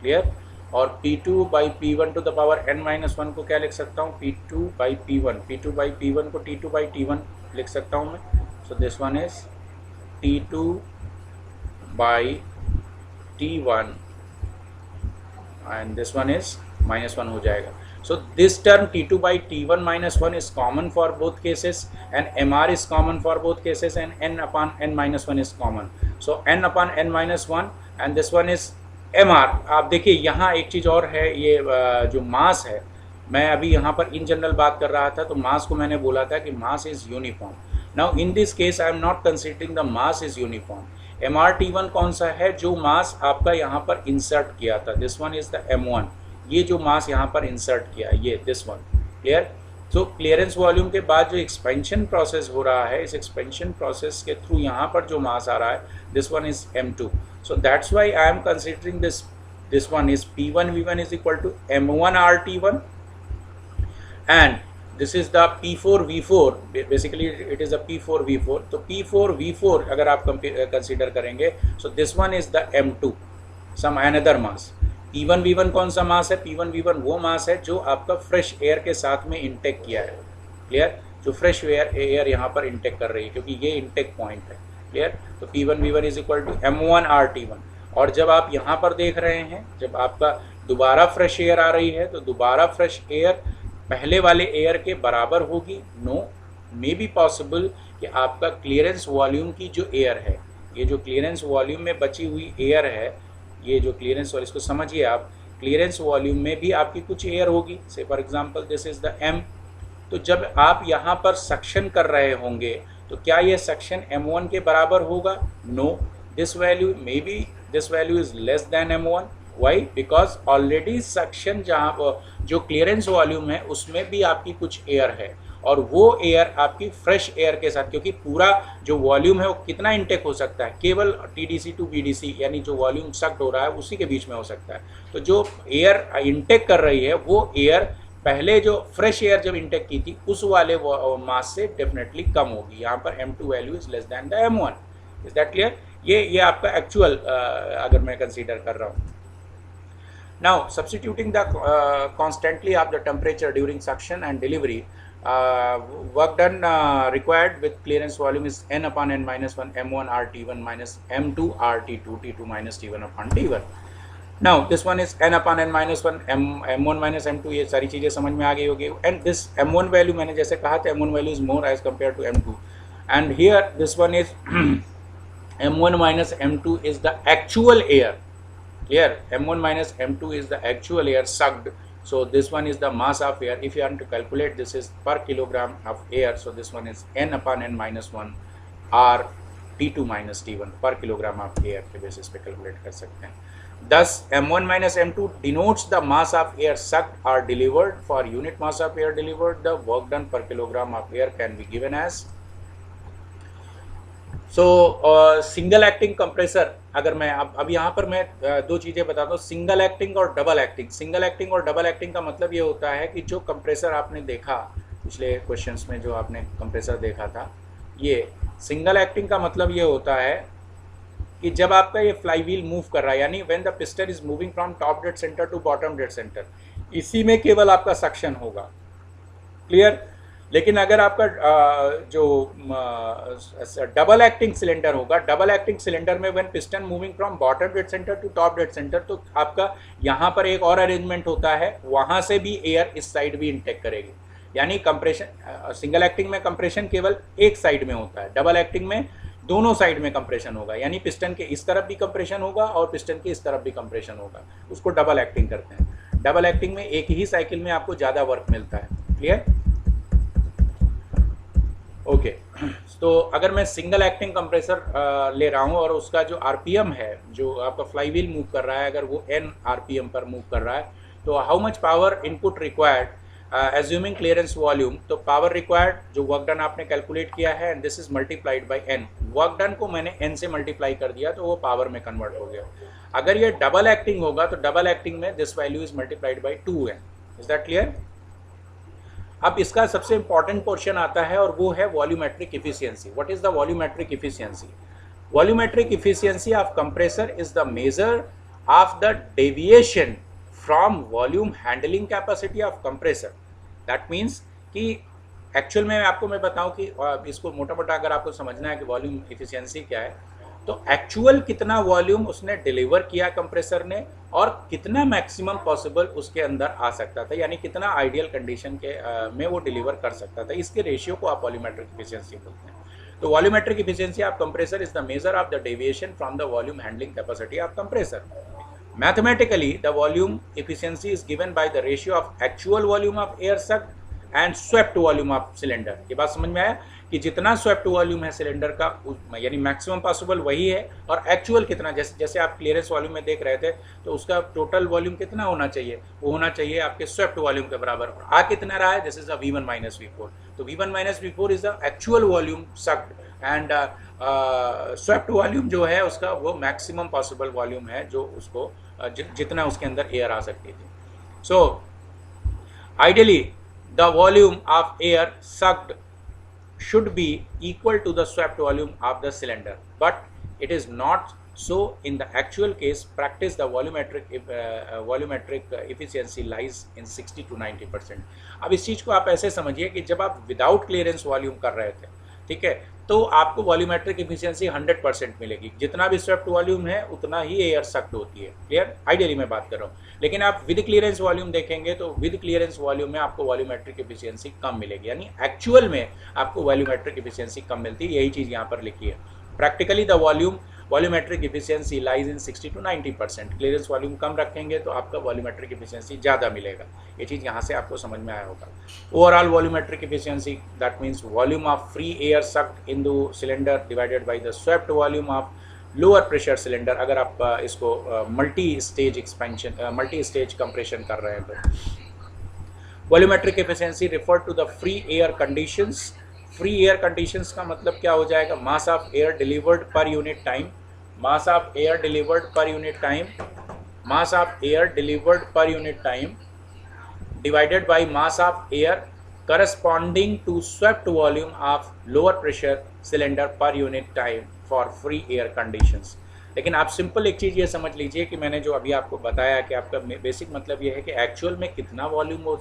clear. और P2 by P1 to the power n minus 1 को क्या लिख सकता हूँ, P2 by P1, P2 by P1 को T2 बाई T1 लिख सकता हूँ मैं, सो this one is T2 by T1 and this one is minus 1 हो जाएगा। So this term T2 by T1 minus 1 is common for both cases and MR is common for both cases and n upon n minus 1 is common. So n upon n minus 1 and this one is MR। आप देखिए यहाँ एक चीज़ और है, ये जो मास है, मैं अभी यहाँ पर इन जनरल बात कर रहा था, तो मास को मैंने बोला था कि mass is uniform. Now in this case I am not considering the mass is uniform. MR T1 कौन सा है, जो मास आपका यहाँ पर इंसर्ट किया था, this one is the M1, ये जो मास यहाँ पर इंसर्ट किया ये दिस वन, क्लियर। तो क्लियरेंस वॉल्यूम के बाद जो एक्सपेंशन प्रोसेस हो रहा है, इस एक्सपेंशन प्रोसेस के थ्रू यहाँ पर जो मास आ रहा है, this one is M2, so that's why I am considering this one is P1 V1 is equal to M1 RT1 and this is the P4 V4, basically it is a P4 V4, तो P4 V4 अगर आप कंसिडर करेंगे, so this one is the M2 some another mass. P1 V1 कौन सा मास है, P1 V1 वो मास है जो आपका फ्रेश एयर के साथ में इंटेक किया है, क्लियर, जो फ्रेश एयर यहाँ पर इंटेक कर रही है, क्योंकि ये इंटेक पॉइंट है, क्लियर। तो P1 V1 is equal to M1 RT1। और जब आप यहाँ पर देख रहे हैं, जब आपका दोबारा फ्रेश एयर आ रही है, तो दोबारा फ्रेश एयर पहले वाले एयर के बराबर होगी, नो, मे बी पॉसिबल कि आपका क्लियरेंस वॉल्यूम की जो एयर है, ये जो क्लियरेंस वॉल्यूम में बची हुई एयर है, ये जो क्लियरेंस वॉल्यूम, इसको समझिए आप, क्लियरेंस वॉल्यूम में भी आपकी कुछ एयर होगी, से for example this is the M। तो जब आप यहाँ पर सक्शन कर रहे होंगे, तो क्या ये सक्शन M1 के बराबर होगा, no, this value may be this value is less than M1, why, because already suction जहाँ जो क्लियरेंस वॉल्यूम है उसमें भी आपकी कुछ एयर है, और वो एयर आपकी फ्रेश एयर के साथ, क्योंकि पूरा जो वॉल्यूम है वो कितना इंटेक हो सकता है, केवल TDC टू BDC यानी जो वॉल्यूम सक्ड हो रहा है उसी के बीच में हो सकता है। तो जो एयर इंटेक कर रही है वो एयर पहले जो फ्रेश एयर जब इंटेक की थी उस वाले मास से डेफिनेटली कम होगी। यहाँ पर M2 value is less than the M1। Is that clear? ये आपका एक्चुअल अगर मैं कंसीडर कर रहा हूँ। Now substituting the constantly of the temperature during suction and delivery, work done required with clearance volume is n upon n minus 1 M1 RT1 minus M2 RT2 T2 minus T1 upon T1। now this one is n upon n minus 1 M1 minus M2, ये सारी चीज़ें समझ में आ गई होगी। and this M1 value मैंने जैसे कहा था, M1 value is more as compared to M2, and here this one is M1 minus M2 is the actual air, clear, M1 minus M2 is the actual air sucked. So this one is the mass of air. If you want to calculate, this is per kilogram of air. So this one is n upon n minus 1 R T2 minus T1 per kilogram of air के बेसिस पे कैलकुलेट कर सकते हैं। Thus m1 minus m2 denotes the mass of air sucked or delivered. For unit mass of air delivered, the work done per kilogram of air can be given as. So single acting compressor, अगर मैं अब यहाँ पर मैं दो चीज़ें बताता हूँ, सिंगल एक्टिंग और डबल एक्टिंग। सिंगल एक्टिंग और डबल एक्टिंग का मतलब ये होता है कि जो कंप्रेसर आपने देखा पिछले क्वेश्चंस में, जो आपने कंप्रेसर देखा था, ये सिंगल एक्टिंग का मतलब ये होता है कि जब आपका ये फ्लाई व्हील मूव कर रहा है, यानी when the piston is moving from top dead centre to bottom dead centre, इसी में केवल आपका सक्शन होगा। क्लियर? लेकिन अगर आपका जो डबल एक्टिंग सिलेंडर होगा, डबल एक्टिंग सिलेंडर में when piston moving from bottom dead centre to top dead centre, तो आपका यहाँ पर एक और अरेंजमेंट होता है, वहाँ से भी एयर इस साइड भी इंटेक करेगी। यानी कंप्रेशन, सिंगल एक्टिंग में कंप्रेशन केवल एक साइड में होता है, डबल एक्टिंग में दोनों साइड में कंप्रेशन होगा, यानी पिस्टन के इस तरफ भी कंप्रेशन होगा और पिस्टन के इस तरफ भी कंप्रेशन होगा, उसको डबल एक्टिंग करते हैं। डबल एक्टिंग में एक ही साइकिल में आपको ज़्यादा वर्क मिलता है। क्लियर? ओके। तो अगर मैं सिंगल एक्टिंग कंप्रेसर ले रहा हूँ और उसका जो आरपीएम है, जो आपका फ्लाई व्हील मूव कर रहा है, अगर वो n आरपीएम पर मूव कर रहा है, तो how much power input required assuming clearance volume, तो पावर रिक्वायर्ड जो वर्क डन आपने कैलकुलेट किया है, and this is multiplied by n। Work done को मैंने n से मल्टीप्लाई कर दिया तो वो पावर में कन्वर्ट हो गया। अगर ये डबल एक्टिंग होगा तो डबल एक्टिंग में this value is multiplied by 2n। Is that clear? अब इसका सबसे इंपॉर्टेंट पोर्शन आता है और वो है volumetric efficiency. What is the volumetric efficiency? Volumetric efficiency of compressor is the measure of the deviation from volume handling capacity of compressor. That means कि एक्चुअल में आपको मैं बताऊं कि इसको मोटा मोटा अगर आपको समझना है कि वॉल्यूम इफिशियंसी क्या है, तो एक्चुअल कितना वॉल्यूम उसने डिलीवर किया कंप्रेसर ने और कितना मैक्सिमम पॉसिबल उसके अंदर आ सकता था, यानी कितना आइडियल कंडीशन के में वो डिलीवर कर सकता था, इसके रेशियो को आप वॉल्यूमेट्रिक इफिशियंसी बोलते हैं। तो volumetric efficiency of compressor is the measure of the deviation from the volume handling capacity of compressor. Mathematically the volume efficiency is given by the ratio of actual volume of air sucked and swept volume of cylinder. ये बात समझ में आया कि जितना स्वेप्ट वॉल्यूम है सिलेंडर का, यानी मैक्सिमम पॉसिबल वही है, और एक्चुअल कितना, जैसे आप क्लियरेंस वॉल्यूम में देख रहे थे, तो उसका टोटल वॉल्यूम कितना होना चाहिए, वो होना चाहिए आपके स्वेप्ट वॉल्यूम के बराबर। आ कितना रहा है? This is the V1 minus V4। तो V1 minus V4 is the actual volume sucked, and swept volume जो है उसका वो मैक्सिमम पॉसिबल वॉल्यूम है, जो उसको जितना उसके अंदर एयर आ सकती थी। So ideally the volume of air sucked should be equal to the swept volume of the cylinder, but it is not so in the actual case. Practice the volumetric efficiency lies in 60 to 90%. अब इस चीज़ को आप ऐसे समझिए कि जब आप विदाउट क्लियरेंस वॉल्यूम कर रहे थे, ठीक है, तो आपको वॉल्यूमेट्रिक इफिशियंसी 100% मिलेगी। जितना भी स्वेप्ट वॉल्यूम है उतना ही एयर सक्ड होती है। क्लियर? आइडियली मैं बात कर रहा हूँ। लेकिन आप विद क्लियरेंस वॉल्यूम देखेंगे तो विद क्लियरेंस वॉल्यूम में आपको वॉल्यूमेट्रिक इफिशियंसी कम मिलेगी, यानी एक्चुअल में आपको वॉल्यूमेट्रिक इफिशियंसी कम मिलती है। यही चीज़ यहाँ पर लिखी है। Practically the volumetric efficiency lies in 60 to 90%। Clearance volume कम रखेंगे तो आपका वॉल्यूमेट्रिक इफिशियंसी ज़्यादा मिलेगा। ये चीज़ यहाँ से आपको समझ में आया होगा। Overall volumetric efficiency, that means volume of free air sucked in the cylinder divided by the swept volume of lower pressure cylinder. अगर आप इसको मल्टी स्टेज कंप्रेशन कर रहे हैं तो volumetric efficiency refer to the free air conditions. Free air conditions का मतलब क्या हो जाएगा? Mass of air delivered per unit time, mass of air delivered per unit time, mass of air delivered per unit time divided by mass of air corresponding to swept volume of lower pressure cylinder per unit time for free air conditions. लेकिन आप सिंपल एक चीज़ ये समझ लीजिए कि मैंने जो अभी आपको बताया कि आपका बेसिक मतलब ये है कि एक्चुअल में कितना वॉल्यूम वो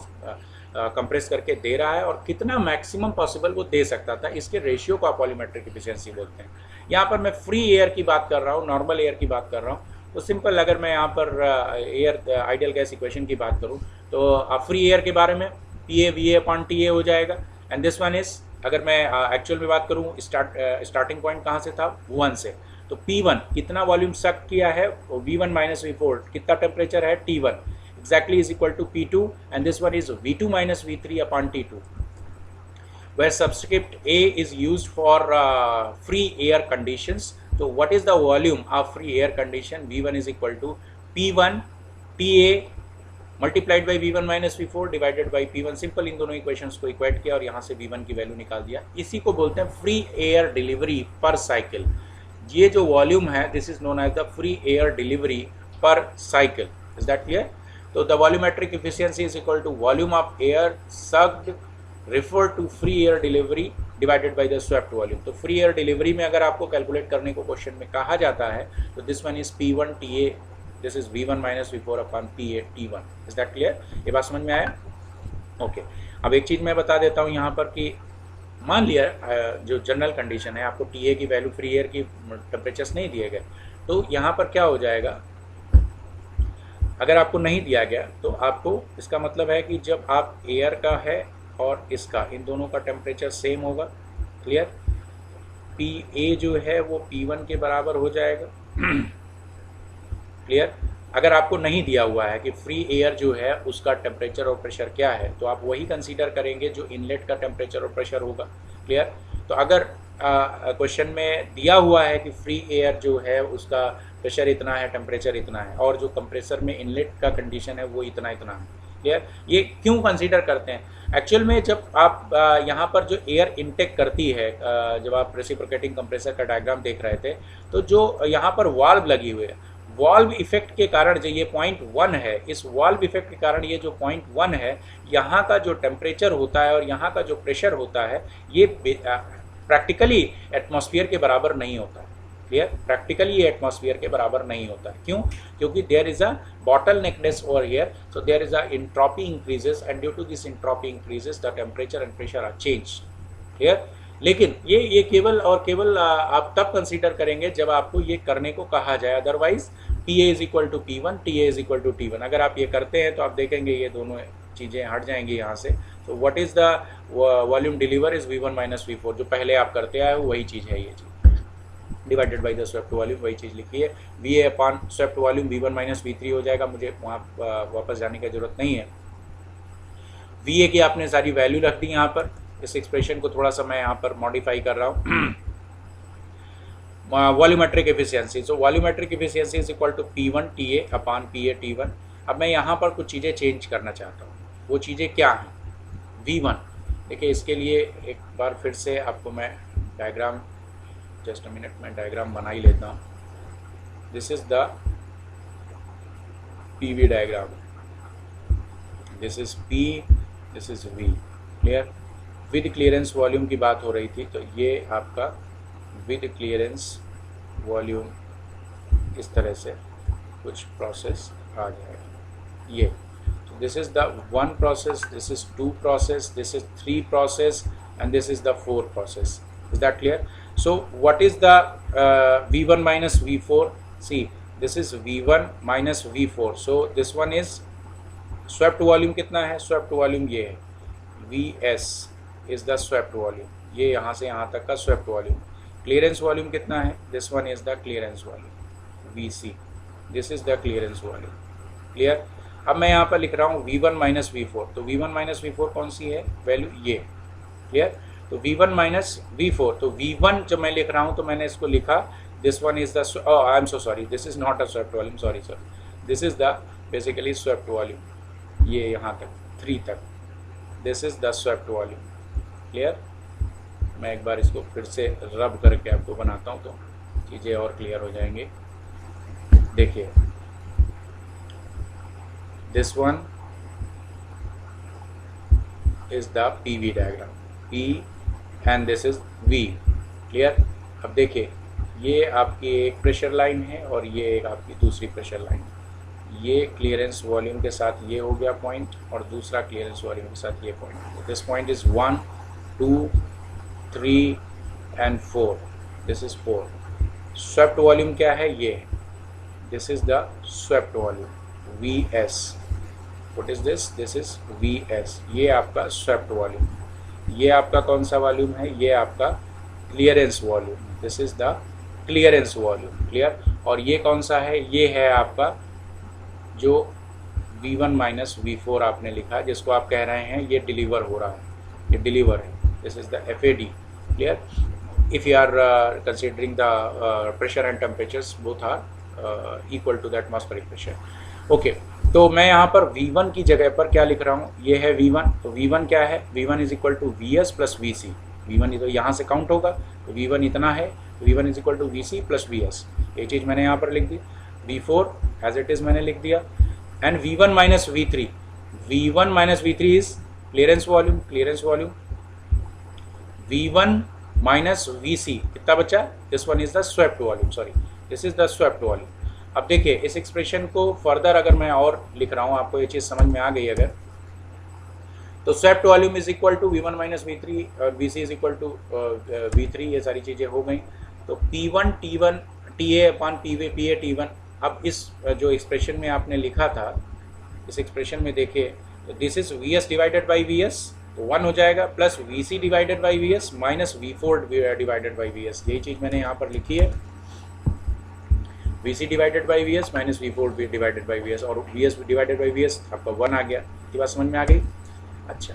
कंप्रेस करके दे रहा है और कितना मैक्सिमम पॉसिबल वो दे सकता था, इसके रेशियो को आप वॉल्यूमेट्रिक इफिशिएंसी बोलते हैं। यहाँ पर मैं फ्री एयर की बात कर रहा हूँ, नॉर्मल एयर की बात कर रहा हूँ। तो सिंपल अगर मैं यहाँ पर एयर आइडियल गैस इक्वेशन की बात करूँ तो फ्री एयर के बारे में PA VA अपॉन TA हो जाएगा। एंड दिस वन इज, अगर मैं एक्चुअल में बात करूँ, स्टार्टिंग पॉइंट कहाँ से था? 1 से। तो P1 कितना वॉल्यूम सक किया है? V1 माइनस V4 कितना टेम्परेचर है? T1 exactly is equal to P2, and this one is V2 minus V3 upon T2, where subscript A is used for free air conditions. So what is the volume of free air condition? V1 is equal to P1 TA multiplied by V1 minus V4 divided by P1। Simple in दोनों इक्वेशंस को इक्वेट किया और यहाँ से V1 की वैल्यू निकाल दिया। इसी को बोलते हैं free air delivery per cycle. ये जो वॉल्यूम है this is known as the free air delivery per cycle. Is that clear? तो the volumetric efficiency is equal to volume of air sucked refer to free air delivery divided by the swept volume. तो फ्री एयर डिलीवरी में अगर आपको कैलकुलेट करने को क्वेश्चन में कहा जाता है तो this one is P1 TA, this is V1 minus V4 upon PA T1। Is that clear? ये बात समझ में आया? ओके। अब एक चीज़ मैं बता देता हूँ यहाँ पर कि मान लिया जो जनरल कंडीशन है आपको TA की वैल्यू फ्री एयर की टेम्परेचर्स नहीं दिए गए, तो यहाँ पर क्या हो जाएगा, अगर आपको नहीं दिया गया तो आपको इसका मतलब है कि जब आप एयर का है और इसका इन दोनों का टेम्परेचर सेम होगा। क्लियर? PA जो है वो P1 के बराबर हो जाएगा। क्लियर? अगर आपको नहीं दिया हुआ है कि फ्री एयर जो है उसका टेम्परेचर और प्रेशर क्या है तो आप वही कंसीडर करेंगे जो इनलेट का टेम्परेचर और प्रेशर होगा। क्लियर? तो अगर क्वेश्चन में दिया हुआ है कि फ्री एयर जो है उसका प्रेशर इतना है, टेम्परेचर इतना है, और जो कंप्रेसर में इनलेट का कंडीशन है वो इतना इतना है। क्लियर? ये क्यों कंसीडर करते हैं? एक्चुअल में जब आप यहाँ पर जो एयर इनटेक करती है, जब आप रेसिप्रोकेटिंग कंप्रेसर का डायग्राम देख रहे थे तो जो यहाँ पर वाल्व लगी हुई है, वाल्व इफेक्ट के कारण जो ये पॉइंट 1 है, इस वाल्व इफेक्ट के कारण ये जो पॉइंट 1 है, यहाँ का जो टेम्परेचर होता है और यहाँ का जो प्रेशर होता है ये प्रैक्टिकली एटमॉस्फेयर के बराबर नहीं होता है। क्लियर? प्रैक्टिकली ये एटमॉस्फेयर के बराबर नहीं होता है। क्यों? क्योंकि there is a bottleneckness over here, so there is a entropy increases and due to this entropy increases the temperature and pressure are changed. Clear? लेकिन ये केवल और केवल आप तब कंसीडर करेंगे जब आपको ये करने को कहा जाए, otherwise PA is equal to P1, TA is equal to T1। अगर आप ये करते हैं तो आप देखेंगे ये दोनों चीज़ें हट जाएंगी यहाँ से। तो what is the volume deliver is V1 minus V4, जो पहले आप करते आए हो वही चीज़ है ये चीज़, divided by the swept volume, वही चीज़ लिखी है। VA upon swept volume V1 minus V3 हो जाएगा। मुझे वहाँ वापस जाने की जरूरत नहीं है। VA की आपने सारी वैल्यू रख दी यहाँ पर। इस एक्सप्रेशन को थोड़ा सा मैं यहाँ पर मॉडिफाई कर रहा हूँ। Volumetric efficiency, so volumetric efficiency is equal to P1 TA upon PA T1। अब मैं यहाँ पर कुछ चीज़ें चेंज करना चाहता हूँ। वो चीज़ें क्या हैं? V1, देखिए इसके लिए एक बार फिर से आपको मैं डायग्राम, जस्ट अ मिनट, मैं डायग्राम बना ही लेता हूँ। This is the PV diagram, this is P, this is V। Clear? With clearance volume की बात हो रही थी, तो ये आपका विद क्लियरेंस वॉल्यूम इस तरह से कुछ प्रोसेस आ जाएगा। ये तो this is the 1 process, this is 2 process, this is 3 process and this is the 4 process. Is that clear? So what is the V1 minus V4? See, this is V1 minus V4. So this one is swept volume कितना है? swept volume ये है, Vs is the swept volume, ये यहाँ से यहाँ तक का swept volume। clearance volume कितना है? this one is the clearance volume, Vc, this is the clearance volume। clear? अब मैं यहाँ पर लिख रहा हूँ V1 minus V4। तो V1 minus V4 कौन सी है वैल्यू? ये। क्लियर? तो V1 माइनस V4, तो V1 जब मैं लिख रहा हूँ तो मैंने इसको लिखा, this one is the, I am so sorry, this is not a swept volume, sorry sir, this is the basically swept volume. ये यहाँ तक 3 तक, this is the swept volume. Clear? मैं एक बार इसको फिर से रब करके आपको बनाता हूँ तो चीज़ें और क्लियर हो जाएंगी। देखिए this one is the PV diagram, P and this is V। Clear? अब देखिए ये आपकी एक प्रेशर लाइन है और ये एक आपकी दूसरी प्रेशर लाइन है। ये क्लियरेंस वॉल्यूम के साथ ये हो गया पॉइंट और दूसरा क्लियरेंस वॉल्यूम के साथ ये point. This point is 1, 2, 3 and 4। This is 4। Swept volume क्या है? ये है, this is the swept volume, Vs। What is this? This is Vs। ये आपका स्वेप्ट वॉल्यूम। ये आपका कौन सा वॉल्यूम है? ये आपका clearance volume, this is the clearance volume. Clear? और ये कौन सा है? ये है आपका जो V1 माइनस V4 आपने लिखा, जिसको आप कह रहे हैं ये डिलीवर हो रहा है, ये डिलीवर है, this is the FAD। Clear? If you are considering the pressure and temperatures both are equal to the atmospheric pressure. Okay, तो मैं यहाँ पर V1 की जगह पर क्या लिख रहा हूँ, ये है V1, तो V1 क्या है, V1 is equal to VS plus VC। V1 तो यहाँ से काउंट होगा, तो V1 इतना है, तो V1 is equal to VC plus VS, ये चीज़ मैंने यहाँ पर लिख दी। V4 एज इट इज़ मैंने लिख दिया, and V1 minus V3, V1 minus V3 is clearance volume, clearance volume. V1 minus VC कितना बचा, this one is the swept volume, sorry this is the swept volume. अब देखिए इस एक्सप्रेशन को फर्दर अगर मैं और लिख रहा हूँ, आपको ये चीज़ समझ में आ गई अगर, तो swept volume is equal to V1 minus V3 और VC is equal to V3, ये सारी चीज़ें हो गई। तो P1 T1 TA upon PA T1। अब इस जो एक्सप्रेशन में आपने लिखा था, इस एक्सप्रेशन में देखिए, तो this is VS divided by VS, तो 1 हो जाएगा, plus VC divided by VS minus V4 divided by VS, यही चीज़ मैंने यहाँ पर लिखी है, VC divided by VS minus V4 divided by VS, और VS डिवाइडेड बाई VS आपका 1 आ गया। ये बात समझ में आ गई। अच्छा,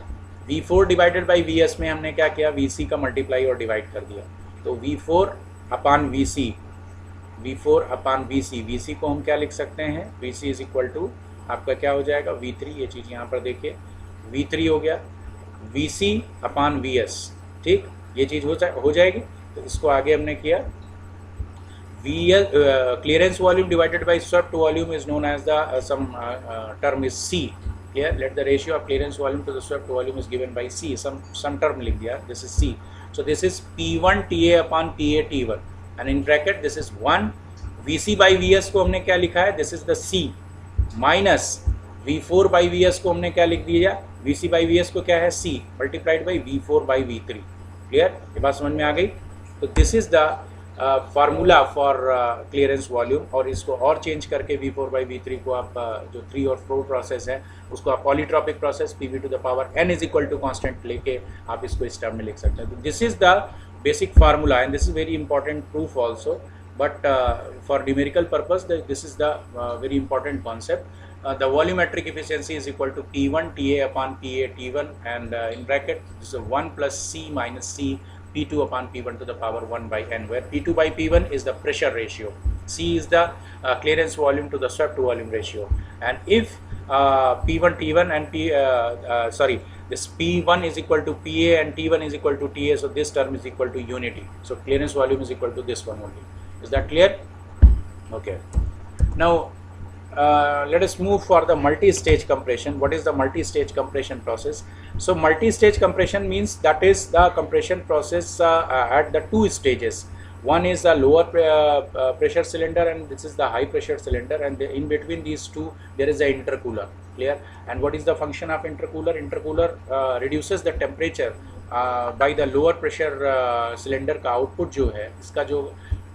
V4 डिवाइडेड बाई VS में हमने क्या किया, VC का मल्टीप्लाई और डिवाइड कर दिया, तो V4 अपान VC, V4 अपान VC, VC को हम क्या लिख सकते हैं, VC इज इक्वल टू आपका क्या हो जाएगा, V3, ये चीज़ यहाँ पर देखिए V3 हो गया, VC अपान VS, ठीक, ये चीज़ हो जाएगी। तो इसको आगे हमने किया, clearance volume divided by swept volume is known as the some term is C. Here let the ratio of clearance volume to the swept volume is given by C, some term लिख दिया, this is C. So this is P1 TA upon PA T1, and in bracket this is 1, VC by VS को हमने क्या लिखा है, this is the C, minus V4 by VS को हमने क्या लिख दिया, VC by VS को क्या है C, multiplied by V4 by V3। Clear, ये बात समझ में आ गई। तो this is the formula for clearance volume, और इसको और चेंज करके V4 बाई V3 को आप जो 3 और 4 प्रोसेस है उसको आप polytropic process PV to the power n is equal to constant लेके आप इसको इस टर्म में लिख सकते हैं। तो this is the basic formula, and this is very important proof also, but for numerical purpose this is the very important concept. The volumetric efficiency is equal to P1 TA upon PA T1, and in bracket this is 1 plus C minus C P2 upon P1 to the power 1 by n, where P2 by P1 is the pressure ratio, C is the clearance volume to the swept volume ratio, and if P1 T1 and this P1 is equal to PA and T1 is equal to TA, so this term is equal to unity, so clearance volume is equal to this one only. Is that clear? Okay, now let us move for the multi-stage compression. What is the multi-stage compression process? So multi-stage compression means that is the compression process at the 2 stages. One is the lower pressure cylinder, and this is the high pressure cylinder, and in between these two there is a intercooler. Clear? And what is the function of intercooler? Intercooler reduces the temperature by the lower pressure cylinder का output जो है, इसका जो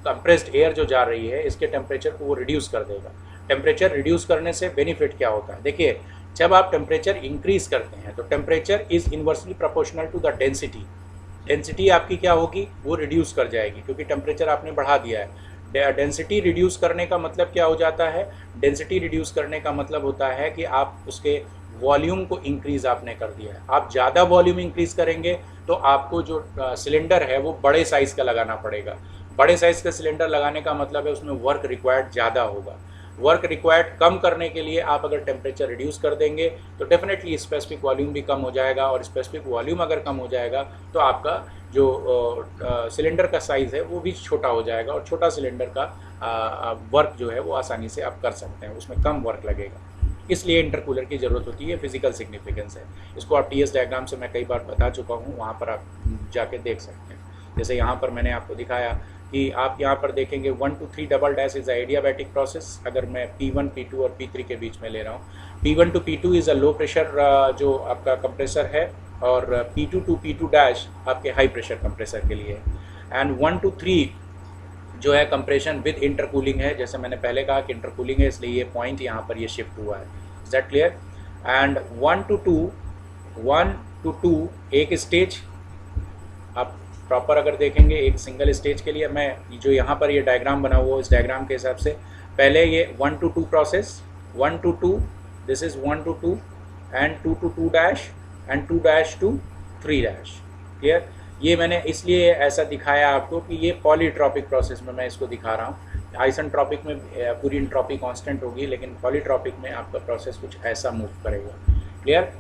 compressed air जो जा रही है, इसके temperature को वो reduce कर देगा। टेम्परेचर रिड्यूस करने से बेनिफिट क्या होता है, देखिए जब आप टेम्परेचर इंक्रीज करते हैं तो temperature is inversely proportional to the density, density आपकी क्या होगी, वो रिड्यूस कर जाएगी क्योंकि टेम्परेचर आपने बढ़ा दिया है। डेंसिटी रिड्यूस करने का मतलब क्या हो जाता है, डेंसिटी रिड्यूस करने का मतलब होता है कि आप उसके वॉल्यूम को इंक्रीज आपने कर दिया है। आप ज़्यादा वॉल्यूम इंक्रीज करेंगे तो आपको जो सिलेंडर है वो बड़े साइज़ का लगाना पड़ेगा। बड़े साइज़ का सिलेंडर लगाने का मतलब है उसमें वर्क रिक्वायर्ड ज़्यादा होगा। वर्क रिक्वायर्ड कम करने के लिए आप अगर टेम्परेचर रिड्यूस कर देंगे तो डेफिनेटली स्पेसिफिक वॉल्यूम भी कम हो जाएगा, और स्पेसिफिक वॉल्यूम अगर कम हो जाएगा तो आपका जो सिलेंडर का साइज़ है वो भी छोटा हो जाएगा, और छोटा सिलेंडर का वर्क जो है वो आसानी से आप कर सकते हैं, उसमें कम वर्क लगेगा। इसलिए इंटरकूलर की ज़रूरत होती है, फिजिकल सिग्निफिकेंस है। इसको आप TS डायग्राम से मैं कई बार बता चुका हूँ, वहाँ पर आप जाके देख सकते हैं। जैसे यहाँ पर मैंने आपको दिखाया कि आप यहाँ पर देखेंगे 1 to 3 double dash is adiabatic process. अगर मैं P1 P2 और P3 के बीच में ले रहा हूँ, P1 to P2 is a low pressure जो आपका कंप्रेसर है, और P2 to P2 डैश आपके हाई प्रेशर कंप्रेसर के लिए है। एंड 1 to 3 जो है कंप्रेशन विद इंटरकूलिंग है, जैसे मैंने पहले कहा कि इंटरकूलिंग है इसलिए ये पॉइंट यहाँ पर ये शिफ्ट हुआ है। Is that clear? And 1 to 2 एक स्टेज, आप प्रॉपर अगर देखेंगे एक सिंगल स्टेज के लिए, मैं जो यहाँ पर ये डायग्राम बना हुआ इस डायग्राम के हिसाब से पहले ये 1 to 2 process, 1 to 2, this is 1 to 2 and 2 to 2 dash and 2 dash to 3 dash. Clear? ये मैंने इसलिए ऐसा दिखाया आपको कि ये पॉलीट्रॉपिक प्रोसेस में मैं इसको दिखा रहा हूँ। आइसेंट्रॉपिक में पूरी इंट्रॉपी कांस्टेंट होगी, लेकिन पॉलीट्रॉपिक में आपका प्रोसेस कुछ ऐसा मूव करेगा। Clear?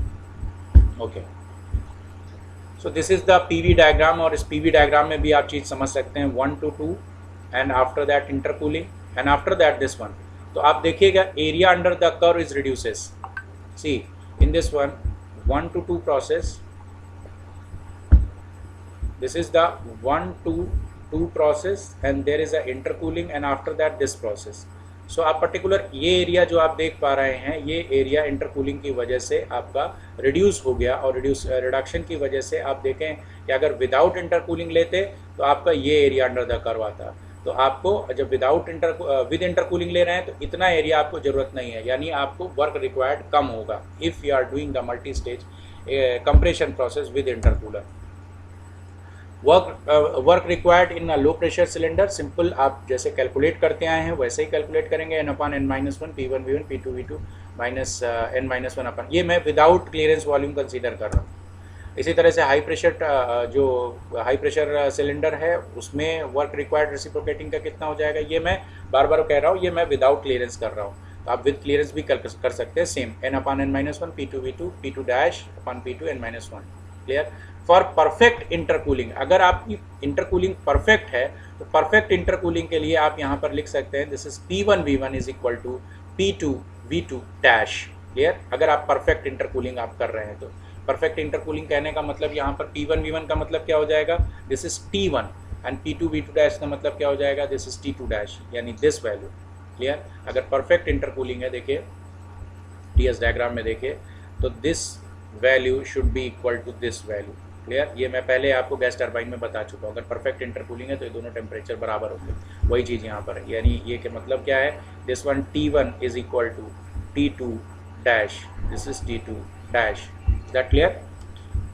Okay, so this is the PV diagram, और इस पीवी डायग्राम में भी आप चीज़ समझ सकते हैं 1 to 2 and after that intercooling and after that this one. तो आप देखिएगा area under the curve is reduces. See in this one 1 to 2 process, this is the 1 to 2 process and there is a intercooling and after that this process. सो आप पर्टिकुलर ये एरिया जो आप देख पा रहे हैं, ये एरिया इंटरकूलिंग की वजह से आपका रिड्यूस हो गया, और रिडक्शन की वजह से आप देखें कि अगर विदाउट इंटरकूलिंग लेते तो आपका ये एरिया अंडर द कर्व आता। तो आपको जब विद इंटरकूलिंग ले रहे हैं तो इतना एरिया आपको ज़रूरत नहीं है, यानी आपको वर्क रिक्वायर्ड कम होगा if you are doing the multi stage compression process with intercooler. Work required in low pressure cylinder, simple आप जैसे कैलकुलेट करते आए हैं वैसे ही कैलकुलेट करेंगे, n/n-1 P1 V1 P2 V2 minus n-1 अपन, ये मैं विदाउट क्लियरेंस वॉल्यूम कंसीडर कर रहा हूँ। इसी तरह से हाई प्रेशर जो हाई प्रेशर सिलेंडर है उसमें वर्क रिक्वायर्ड रेसिप्रोकेटिंग का कितना हो जाएगा, ये मैं बार बार कह रहा हूँ, ये मैं विदाउट क्लियरेंस कर रहा हूँ। तो आप विद क्लियरेंस भी कर सकते हैं, same n/n-1 P2 V2 P2 dash upon P2 n-1। Clear? For perfect intercooling, अगर आपकी इंटरकूलिंग परफेक्ट है तो परफेक्ट इंटरकूलिंग के लिए आप यहाँ पर लिख सकते हैं this is P1 V1 is equal to P2 V2 dash. Clear? अगर आप परफेक्ट इंटरकूलिंग आप कर रहे हैं तो परफेक्ट इंटरकूलिंग कहने का मतलब यहाँ पर P1 V1 का मतलब क्या हो जाएगा, this is T1, and P2 V2 dash का मतलब क्या हो जाएगा, दिस इज T2 डैश, यानी दिस वैल्यू। क्लियर? अगर परफेक्ट इंटरकूलिंग है, देखिए TS डायग्राम में देखिए, तो this value should be equal to this value. Clear? ये मैं पहले आपको गैस टरबाइन में बता चुका हूँ, अगर परफेक्ट इंटरकूलिंग है तो ये दोनों टेम्परेचर बराबर होंगे, वही चीज़ यहाँ पर है। यानी ये के मतलब क्या है, this one T1 is equal to T2 dash, this is T2 dash. Is that clear?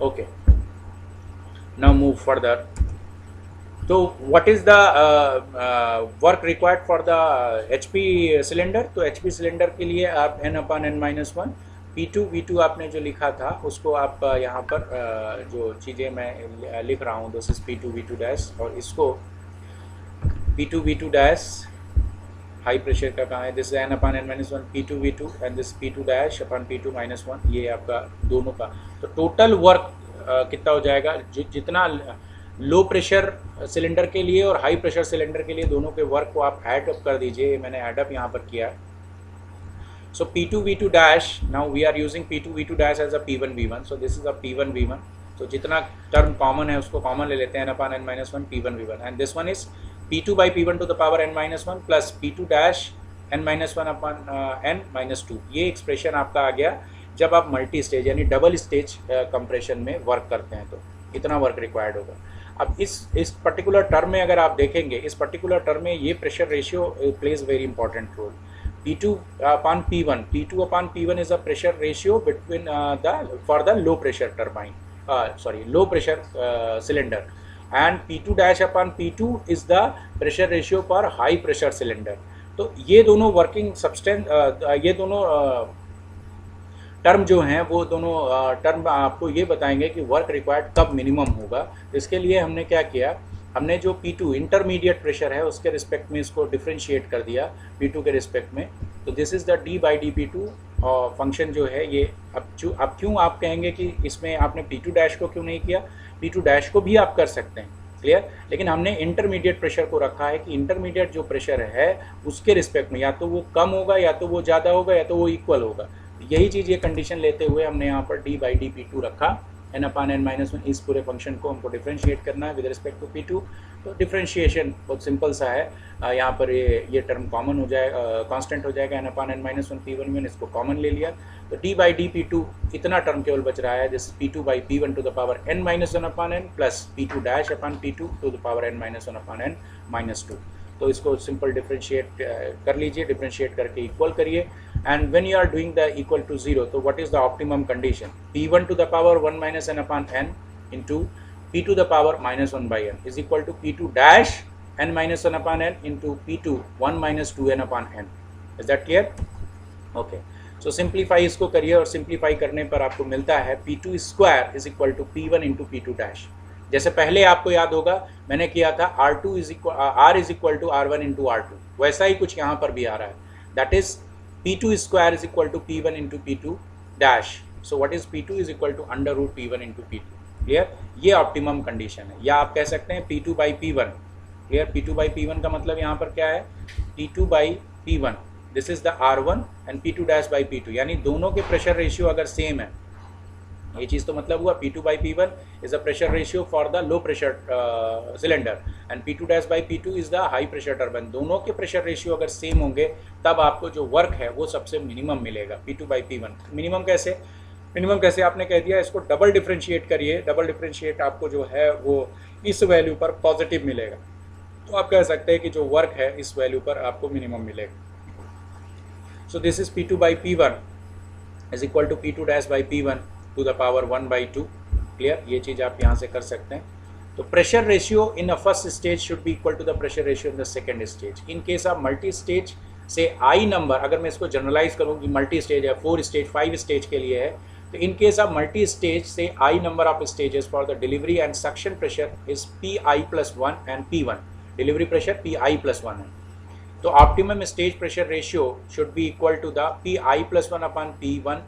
Okay. Now move further. So what is the work required for the HP cylinder? तो HP cylinder के लिए आप n/n-1 P2 V2 आपने जो लिखा था उसको आप यहाँ पर जो चीज़ें मैं लिख रहा हूँ, this is P2 V2 dash, और इसको P2 V2 dash high pressure का कहाँ है, this n/n-1 P2 V2 and this P2 dash upon P2 -1, ये आपका दोनों का। तो टोटल वर्क कितना हो जाएगा, जितना लो प्रेशर सिलेंडर के लिए और हाई प्रेशर सिलेंडर के लिए दोनों के वर्क को आप ऐड अप कर दीजिए, मैंने ऐड अप यहाँ पर किया। So P2 V2 dash, now we are using P2 V2 dash as a P1 V1, so this is a P1 V1। तो जितना टर्म कॉमन है उसको कॉमन ले लेते हैं, n/n-1 P1 V1, and this one is P2 by P1 to the power n-1 plus P2 dash n-1 upon n-2। ये एक्सप्रेशन आपका आ गया जब आप मल्टी स्टेज यानी डबल स्टेज कंप्रेशन में वर्क करते हैं, तो इतना वर्क रिक्वायर्ड होगा। अब इस पर्टिकुलर टर्म में अगर आप देखेंगे, इस पर्टिकुलर टर्म में ये pressure ratio plays very important role. P2 upon P1, P2 upon P1 is a pressure ratio between for the low pressure turbine, low pressure cylinder, and P2 dash upon P2 is the pressure ratio for high pressure cylinder। तो ये दोनों वर्किंग सब्सटेंस, ये दोनों टर्म जो हैं वो दोनों टर्म आपको ये बताएंगे कि वर्क रिक्वायर्ड कब मिनिमम होगा। इसके लिए हमने क्या किया, हमने जो P2 इंटरमीडिएट प्रेशर है उसके रिस्पेक्ट में इसको डिफ्रेंशिएट कर दिया P2 के रिस्पेक्ट में। तो this is the d/dP2 function जो है ये। अब क्यों आप कहेंगे कि इसमें आपने P2 डैश को क्यों नहीं किया, P2 डैश को भी आप कर सकते हैं। क्लियर? लेकिन हमने इंटरमीडिएट प्रेशर को रखा है कि इंटरमीडिएट जो प्रेशर है उसके रिस्पेक्ट में या तो वो कम होगा या तो वो ज़्यादा होगा या तो वो इक्वल होगा। यही चीज़ ये कंडीशन लेते हुए हमने यहाँ पर d/dP2 रखा। n/n-1 इस पूरे फंक्शन को हमको डिफरेंशिएट करना है विद रिस्पेक्ट टू P2। तो डिफरेंशिएशन बहुत सिंपल सा है, यहाँ पर ये टर्म कॉमन हो जाएगा, कांस्टेंट हो जाएगा n/n-1 P1 इसको कॉमन ले लिया, तो d/dP2 इतना टर्म केवल बच रहा है, this P2 by P1 to the power n-1/n plus P2 dash upon P2 to the power n-1/n-2। तो इसको सिंपल डिफरेंशिएट कर लीजिए, डिफरेंशिएट करके इक्वल करिए, and when you are doing the equal to 0, so what is the optimum condition, P1 to the power 1 minus n/n into P to the power -1 by n is equal to P2 dash n-1/n into P2 1 minus 2n/n। is that clear? okay, so simplify इसको करिए और सिंप्लीफाई करने पर आपको मिलता है P2 square is equal to P1 into P2 dash। जैसे पहले आपको याद होगा मैंने किया था R2 is equal R is equal to R1 into R2, वैसा ही कुछ यहाँ पर भी आ रहा है, that is P2 square is equal to P1 into P2 dash, so what is P2 is equal to under root P1 into P2, clear. ये ऑप्टिमम कंडीशन है, या आप कह सकते हैं P2 by P1, clear. P2 by P1 का मतलब यहाँ पर क्या है, P2 by P1, this is the R1 and P2 dash by P2, यानी दोनों के प्रेशर रेशियो अगर सेम है, ये चीज़ तो मतलब हुआ P2 by P1 is the pressure ratio for the low pressure cylinder and P2 dash by P2 is the high pressure turbine. दोनों के प्रेशर रेशियो अगर सेम होंगे तब आपको जो वर्क है वो सबसे मिनिमम मिलेगा P2 बाई P1। मिनिमम कैसे, मिनिमम कैसे आपने कह दिया, इसको डबल डिफ्रेंशिएट करिए, डबल डिफ्रेंशिएट आपको जो है वो इस वैल्यू पर पॉजिटिव मिलेगा, तो आप कह सकते हैं कि जो वर्क है इस वैल्यू पर आपको मिनिमम मिलेगा। So this is P2 by P1 is equal to P2 dash by P1 to the power 1/2, clear. ये चीज़ आप यहाँ से कर सकते हैं। तो pressure ratio in a first stage should be equal to the pressure ratio in the second stage. In case of multi stage से आई नंबर, अगर मैं इसको जनरलाइज करूँ कि मल्टी स्टेज है, 4 स्टेज 5 स्टेज के लिए है, तो in case of multi stage से i number of stages for the delivery and suction pressure is Pi+1 and P1, delivery pressure Pi+1 है। तो optimum stage pressure ratio should be equal to the Pi+1 upon P1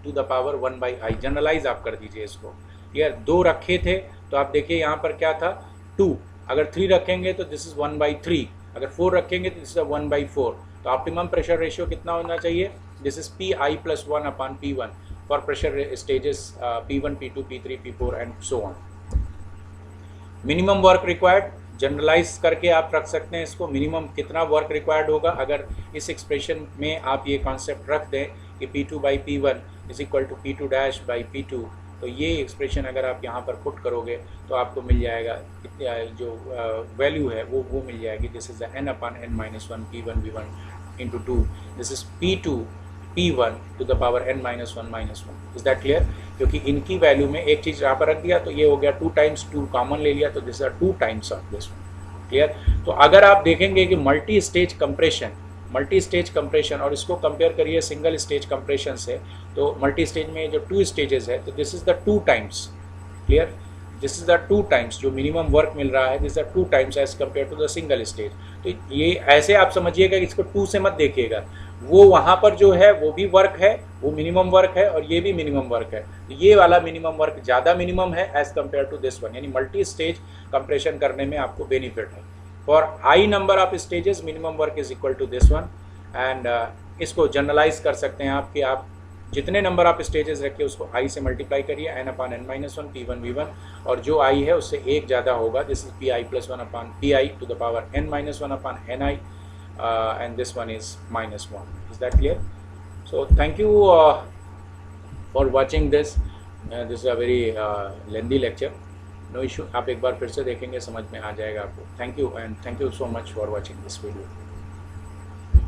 to the power 1/i। Generalise आप कर दीजिए इसको, क्लियर। 2 रखे थे तो आप देखिए यहाँ पर क्या था 2, अगर 3 रखेंगे तो दिस इज 1/3, अगर 4 रखेंगे तो दिस इज 1/4। तो ऑप्टिमम प्रेशर रेशियो कितना होना चाहिए, this is Pi+1 upon P1 for pressure stages P1 P2 P3 P4 and so on. Minimum work required generalize करके आप रख सकते हैं इसको, मिनिमम कितना वर्क रिक्वायर्ड होगा। अगर इस एक्सप्रेशन में आप ये कॉन्सेप्ट रख दें कि P2 by P1 is equal to P2 dash by P2, तो ये एक्सप्रेशन अगर आप यहाँ पर पुट करोगे तो आपको मिल जाएगा जो वैल्यू है वो मिल जाएगी, this is the n upon n-1 P1 V1 into 2, this is P2 P1 to the power n-1 -1। Is that clear? क्योंकि इनकी वैल्यू में एक चीज़ यहाँ पर रख दिया तो ये हो गया 2 टाइम्स 2 कॉमन ले लिया, तो this are 2 times of this, clear. तो अगर आप देखेंगे कि मल्टी स्टेज कंप्रेशन और इसको कंपेयर करिए सिंगल स्टेज कंप्रेशन से, तो मल्टी स्टेज में जो 2 स्टेजेस है तो this is the 2 times, clear. This is the 2 times जो मिनिमम वर्क मिल रहा है, this is the 2 times as compare to the single stage. तो ये ऐसे आप समझिएगा कि इसको 2 से मत देखिएगा, वो वहाँ पर जो है वो भी वर्क है, वो मिनिमम वर्क है और ये भी मिनिमम वर्क है, तो ये वाला मिनिमम वर्क ज़्यादा मिनिमम है as compare to this one, यानी मल्टी स्टेज कंप्रेशन करने में आपको बेनिफिट है। For i number of stages minimum work is equal to this one, and इसको जनरलाइज कर सकते हैं आप कि आप जितने नंबर ऑफ स्टेजेस रखिए उसको आई से मल्टीप्लाई करिए, n upon n-1 P1 V1, और जो आई है उससे एक ज़्यादा होगा, this is Pi+1 upon Pi to the power n-1 upon ni, and this one is -1. Is that clear? So thank you for watching this. This is a very lengthy lecture. No issue. आप एक बार फिर से देखेंगे समझ में आ जाएगा आपको. Thank you and thank you so much for watching this video.